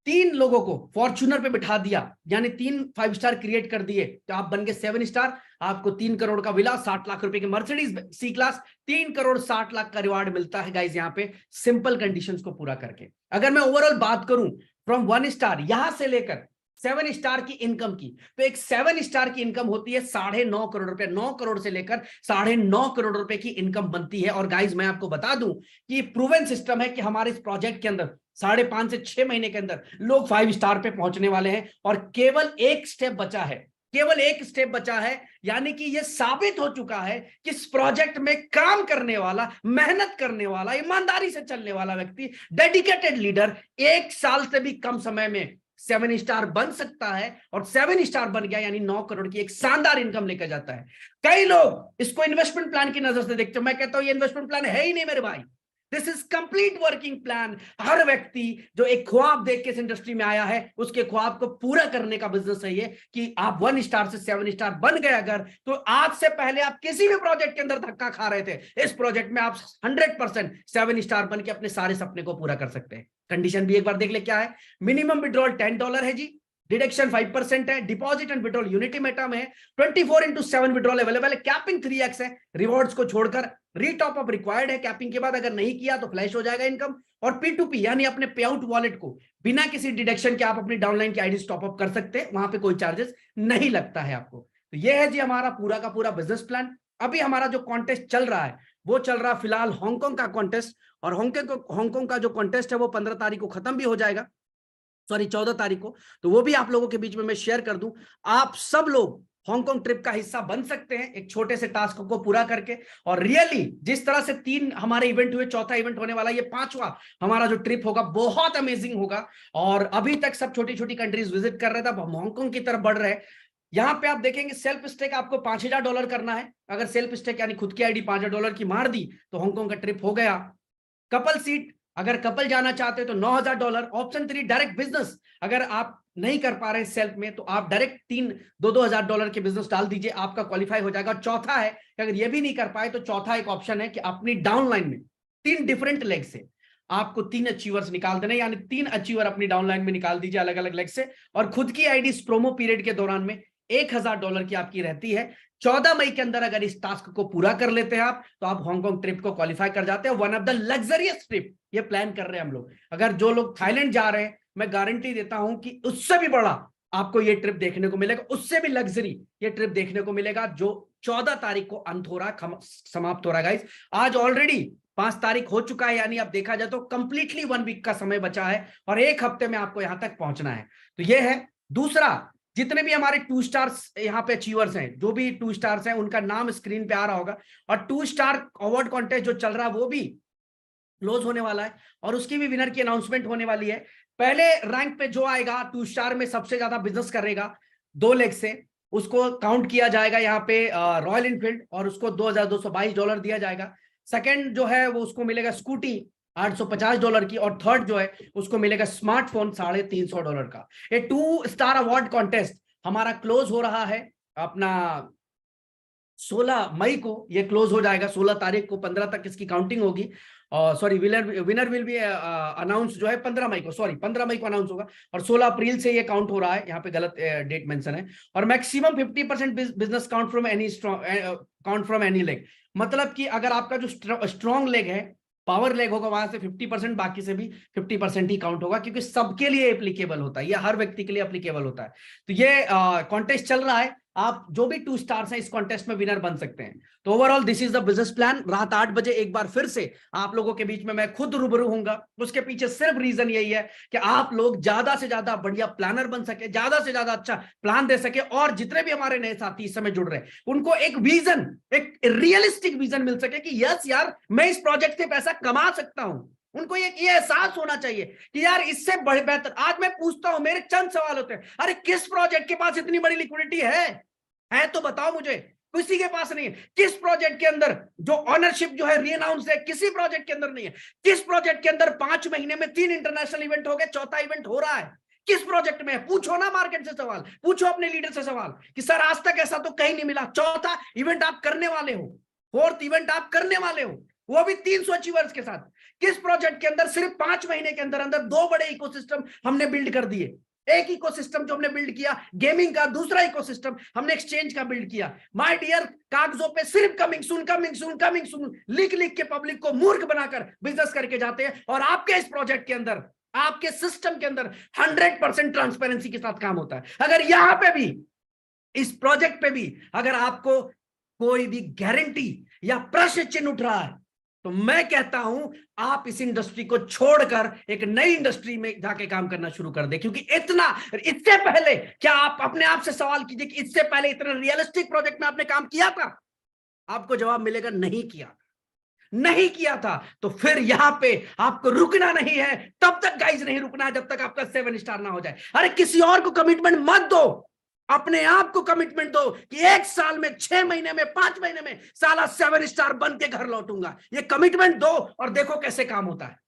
3 लोगों को फॉर्च्यूनर पे बिठा दिया यानी 3 5 स्टार क्रिएट कर दिए तो आप बन गए 7 स्टार। आपको 3 करोड़ का विला, 60 लाख रुपए की Mercedes C class, 3 crore 60 lakh का रिवार्ड मिलता है गाइज यहाँ पे सिंपल कंडीशंस को पूरा करके। अगर मैं ओवरऑल बात करूं फ्रॉम 1 स्टार यहां से लेकर 7 स्टार की इनकम की, तो एक 7 स्टार की इनकम होती है 9.5 करोड़ रुपए। 9 करोड़ से लेकर 9.5 करोड़ रुपए की इनकम बनती है। और गाइज मैं आपको बता दूं कि प्रूवन सिस्टम है कि हमारे इस प्रोजेक्ट के अंदर 5.5 से 6 महीने के अंदर लोग 5 स्टार पे पहुंचने वाले हैं। और केवल एक स्टेप बचा है, केवल एक स्टेप बचा है, यानी कि यह साबित हो चुका है कि इस प्रोजेक्ट में काम करने वाला, मेहनत करने वाला, ईमानदारी से चलने वाला व्यक्ति, डेडिकेटेड लीडर 1 साल से भी कम समय में 7 स्टार बन सकता है। और 7 स्टार बन गया यानी 9 करोड़ की एक शानदार इनकम लेकर जाता है। कई लोग इसको इन्वेस्टमेंट प्लान की नजर से देखते हैं, मैं कहता हूं ये इन्वेस्टमेंट प्लान है ही नहीं मेरे भाई। This is complete working plan. हर व्यक्ति जो एक ख्वाब देख के इस इंडस्ट्री में आया है, उसके ख्वाब को पूरा करने का बिजनेस है ये, कि आप 1 स्टार से 7 स्टार बन गए अगर, तो आज से पहले आप किसी भी प्रोजेक्ट के अंदर धक्का खा रहे थे, इस प्रोजेक्ट में आप 100% 7 स्टार बन के अपने सारे सपने को पूरा कर सकते हैं। कंडीशन भी एक बार देख ले क्या है। मिनिमम विड्रॉल $10 है जी, डिडक्शन 5% है, deposit and withdrawal unity Meta में है, 24/7 विड्रॉल अवेलेबल है, कैपिंग 3x है, रिवॉर्ड्स को छोड़कर रीटॉप अप रिक्वायर्ड है, कैपिंग के बाद अगर नहीं किया तो फ्लैश हो जाएगा इनकम, और P2P यानी अपने पे आउट वॉलेट को बिना किसी डिडक्शन के आप अपनी डाउनलाइन की आईडी टॉप अप कर सकते हैं, वहां पे कोई चार्जेस नहीं लगता है आपको। तो ये है जी हमारा पूरा का पूरा बिजनेस प्लान। अभी हमारा जो कॉन्टेस्ट चल रहा है वो चल रहा है फिलहाल हांगकांग का कॉन्टेस्ट, और हांगकांग का जो कॉन्टेस्ट है वो 15 तारीख को खत्म भी हो जाएगा, सॉरी 14 तारीख को। तो वो भी आप लोगों के बीच में मैं शेयर कर दूं। आप सब लोग हांगकांग ट्रिप का हिस्सा बन सकते हैं एक छोटे से टास्क को पूरा करके। और रियली जिस तरह से 3 हमारे इवेंट हुए, चौथा इवेंट होने वाला, ये 5वां हमारा जो ट्रिप होगा बहुत अमेजिंग होगा। और अभी तक सब छोटी छोटी कंट्रीज विजिट कर रहे थे, अब हम हांगकांग की तरफ बढ़ रहे हैं। यहां पे आप देखेंगे सेल्फ स्टेक आपको $5000 करना है। अगर सेल्फ स्टेक यानी खुद की आईडी $5000 की मार दी तो हांगकांग का ट्रिप हो गया। कपल सीट, अगर कपल जाना चाहते हो तो $9000। ऑप्शन 3 डायरेक्ट बिजनेस, अगर आप नहीं कर पा रहे सेल्फ में तो आप डायरेक्ट $2,000 के बिजनेस डाल दीजिए, आपका क्वालिफाई हो जाएगा। चौथा है कि अगर ये भी नहीं कर पाए तो चौथा एक ऑप्शन है कि अपनी डाउनलाइन में 3 डिफरेंट लेग से आपको 3 अचीवर्स निकाल देने, यानी 3 अचीवर अपनी डाउनलाइन में निकाल दीजिए अलग अलग लेग से, और खुद की आईडी प्रोमो पीरियड के दौरान में $1000 की आपकी रहती है। 14 मई के अंदर अगर इस टास्क को पूरा कर लेते हैं आप, तो आप हांगकांग ट्रिप को क्वालिफाई कर जाते हैं। One of the luxurious trip ये प्लान कर रहे हैं हम लोग। अगर जो लोग थाईलैंड जा रहे हैं, मैं गारंटी देता हूं कि उससे भी बड़ा आपको ये ट्रिप देखने को मिलेगा, उससे भी लग्जरी ये ट्रिप देखने को मिलेगा, जो 14 तारीख को अंत हो रहा, समाप्त हो रहा है गाइस। आज ऑलरेडी 5 तारीख हो चुका है, यानी आप देखा जाए तो कंप्लीटली 1 वीक का समय बचा है, और 1 हफ्ते में आपको यहां तक पहुंचना है। तो ये है। दूसरा, जितने भी हमारे 2 स्टार्स यहाँ पे अचीवर्स हैं, जो भी 2 स्टार्स हैं, उनका नाम स्क्रीन पे आ रहा होगा, और 2 स्टार अवार्ड कॉन्टेस्ट जो चल रहा है वो भी क्लोज होने वाला है, और उसकी भी विनर की अनाउंसमेंट होने वाली है। पहले रैंक पे जो आएगा 2 स्टार में सबसे ज्यादा बिजनेस करेगा 2 लेग से, उसको काउंट किया जाएगा यहाँ पे रॉयल इनफील्ड, और उसको $2222 दिया जाएगा। सेकंड जो है वो उसको मिलेगा स्कूटी $850 की, और थर्ड जो है उसको मिलेगा स्मार्टफोन $350 का। ये 2 स्टार अवार्ड कॉन्टेस्ट हमारा क्लोज हो रहा है अपना 16 मई को, ये क्लोज हो जाएगा 16 तारीख को, 15 तक इसकी काउंटिंग होगी। Sorry, winner will be announce जो है 15 मई को, सॉरी 15 मई को अनाउंस होगा, और 16 अप्रैल से ये काउंट हो रहा है, यहाँ पे गलत डेट मेंशन है। और maximum 50% business count from any leg, मतलब कि अगर आपका जो स्ट्रॉन्ग लेग है, पावर लेग होगा, वहां से 50%, बाकी से भी 50% ही काउंट होगा, क्योंकि सबके लिए एप्लीकेबल होता है, ये हर व्यक्ति के लिए एप्लीकेबल होता है। तो ये कॉन्टेस्ट चल रहा है, आप जो भी 2 स्टार्स हैं इस कॉन्टेस्ट में विनर बन सकते हैं। तो overall this is the business plan. रात 8 बजे एक बार फिर से आप लोगों के बीच में मैं खुद रूबरू होऊंगा। उसके पीछे सिर्फ रीजन यही है कि आप लोग ज्यादा से ज्यादा बढ़िया प्लानर बन सके, ज्यादा से ज्यादा अच्छा प्लान दे सके, और जितने भी हमारे नए साथी इस समय जुड़ रहे हैं उनको एक विजन, एक रियलिस्टिक विजन मिल सके कि यस यार, मैं इस प्रोजेक्ट से पैसा कमा सकता हूं। उनको ये एहसास होना चाहिए कि यार इससे बड़े बेहतर। आज मैं पूछता हूं, मेरे चंद सवाल होते हैं, अरे किस प्रोजेक्ट के पास इतनी बड़ी लिक्विडिटी है तो बताओ मुझे। किसी के पास नहीं है। किस प्रोजेक्ट के अंदर जो ऑनरशिप जो है रीअनाउंस है, किसी प्रोजेक्ट के अंदर नहीं है। किस प्रोजेक्ट के अंदर 5 महीने में 3 इंटरनेशनल इवेंट हो गए, चौथा इवेंट हो रहा है, किस प्रोजेक्ट में है? पूछो ना मार्केट से सवाल, पूछो अपने लीडर से सवाल कि सर आज तक ऐसा तो कहीं नहीं मिला। चौथा इवेंट आप करने वाले हो, 4th इवेंट आप करने वाले हो, वो भी 300 अचीवर्स के साथ। किस प्रोजेक्ट के अंदर सिर्फ 5 महीने के अंदर अंदर 2 बड़े इकोसिस्टम हमने बिल्ड कर दिए। एक इकोसिस्टम जो हमने बिल्ड किया गेमिंग का, दूसरा इकोसिस्टम हमने एक्सचेंज का बिल्ड किया। माय डियर, कागजों पे सिर्फ coming soon coming soon coming soon लिख लिख के पब्लिक को मूर्ख बनाकर बिजनेस करके जाते हैं, और आपके इस प्रोजेक्ट के अंदर, आपके सिस्टम के अंदर 100% ट्रांसपेरेंसी के साथ काम होता है। अगर यहां पे भी, इस प्रोजेक्ट पे भी अगर आपको कोई भी गारंटी या प्रश्न चिन्ह उठ रहा है, तो मैं कहता हूं आप इस इंडस्ट्री को छोड़कर एक नई इंडस्ट्री में जाके काम करना शुरू कर दे। क्योंकि इससे पहले क्या आप अपने आप से सवाल कीजिए कि इससे पहले इतना रियलिस्टिक प्रोजेक्ट में आपने काम किया था? आपको जवाब मिलेगा नहीं किया, नहीं किया था। तो फिर यहां पे आपको रुकना नहीं है, तब तक गाइज नहीं रुकना है जब तक आपका 7 स्टार ना हो जाए। अरे किसी और को कमिटमेंट मत दो, अपने आप को कमिटमेंट दो कि 1 साल में, 6 महीने में, 5 महीने में साला 7 स्टार बन के घर लौटूंगा। ये कमिटमेंट दो और देखो कैसे काम होता है।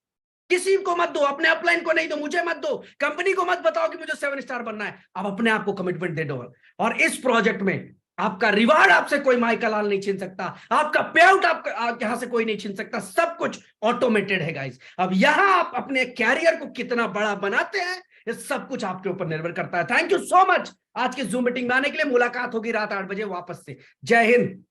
किसी को मत दो, अपने अपलाइन को नहीं दो, मुझे मत दो, कंपनी को मत बताओ कि मुझे 7 स्टार बनना है। आप अपने आप को कमिटमेंट दे दो और इस प्रोजेक्ट में आपका रिवार्ड आपसे कोई माइकल लाल नहीं छीन सकता, आपका पे आउट आपका यहां से कोई नहीं छीन सकता, सब कुछ ऑटोमेटेड है गाइस। अब यहां आप अपने कैरियर को कितना बड़ा बनाते हैं ये सब कुछ आपके ऊपर निर्भर करता है। थैंक यू सो मच आज की जूम मीटिंग में आने के लिए। मुलाकात होगी रात 8 बजे वापस से। जय हिंद।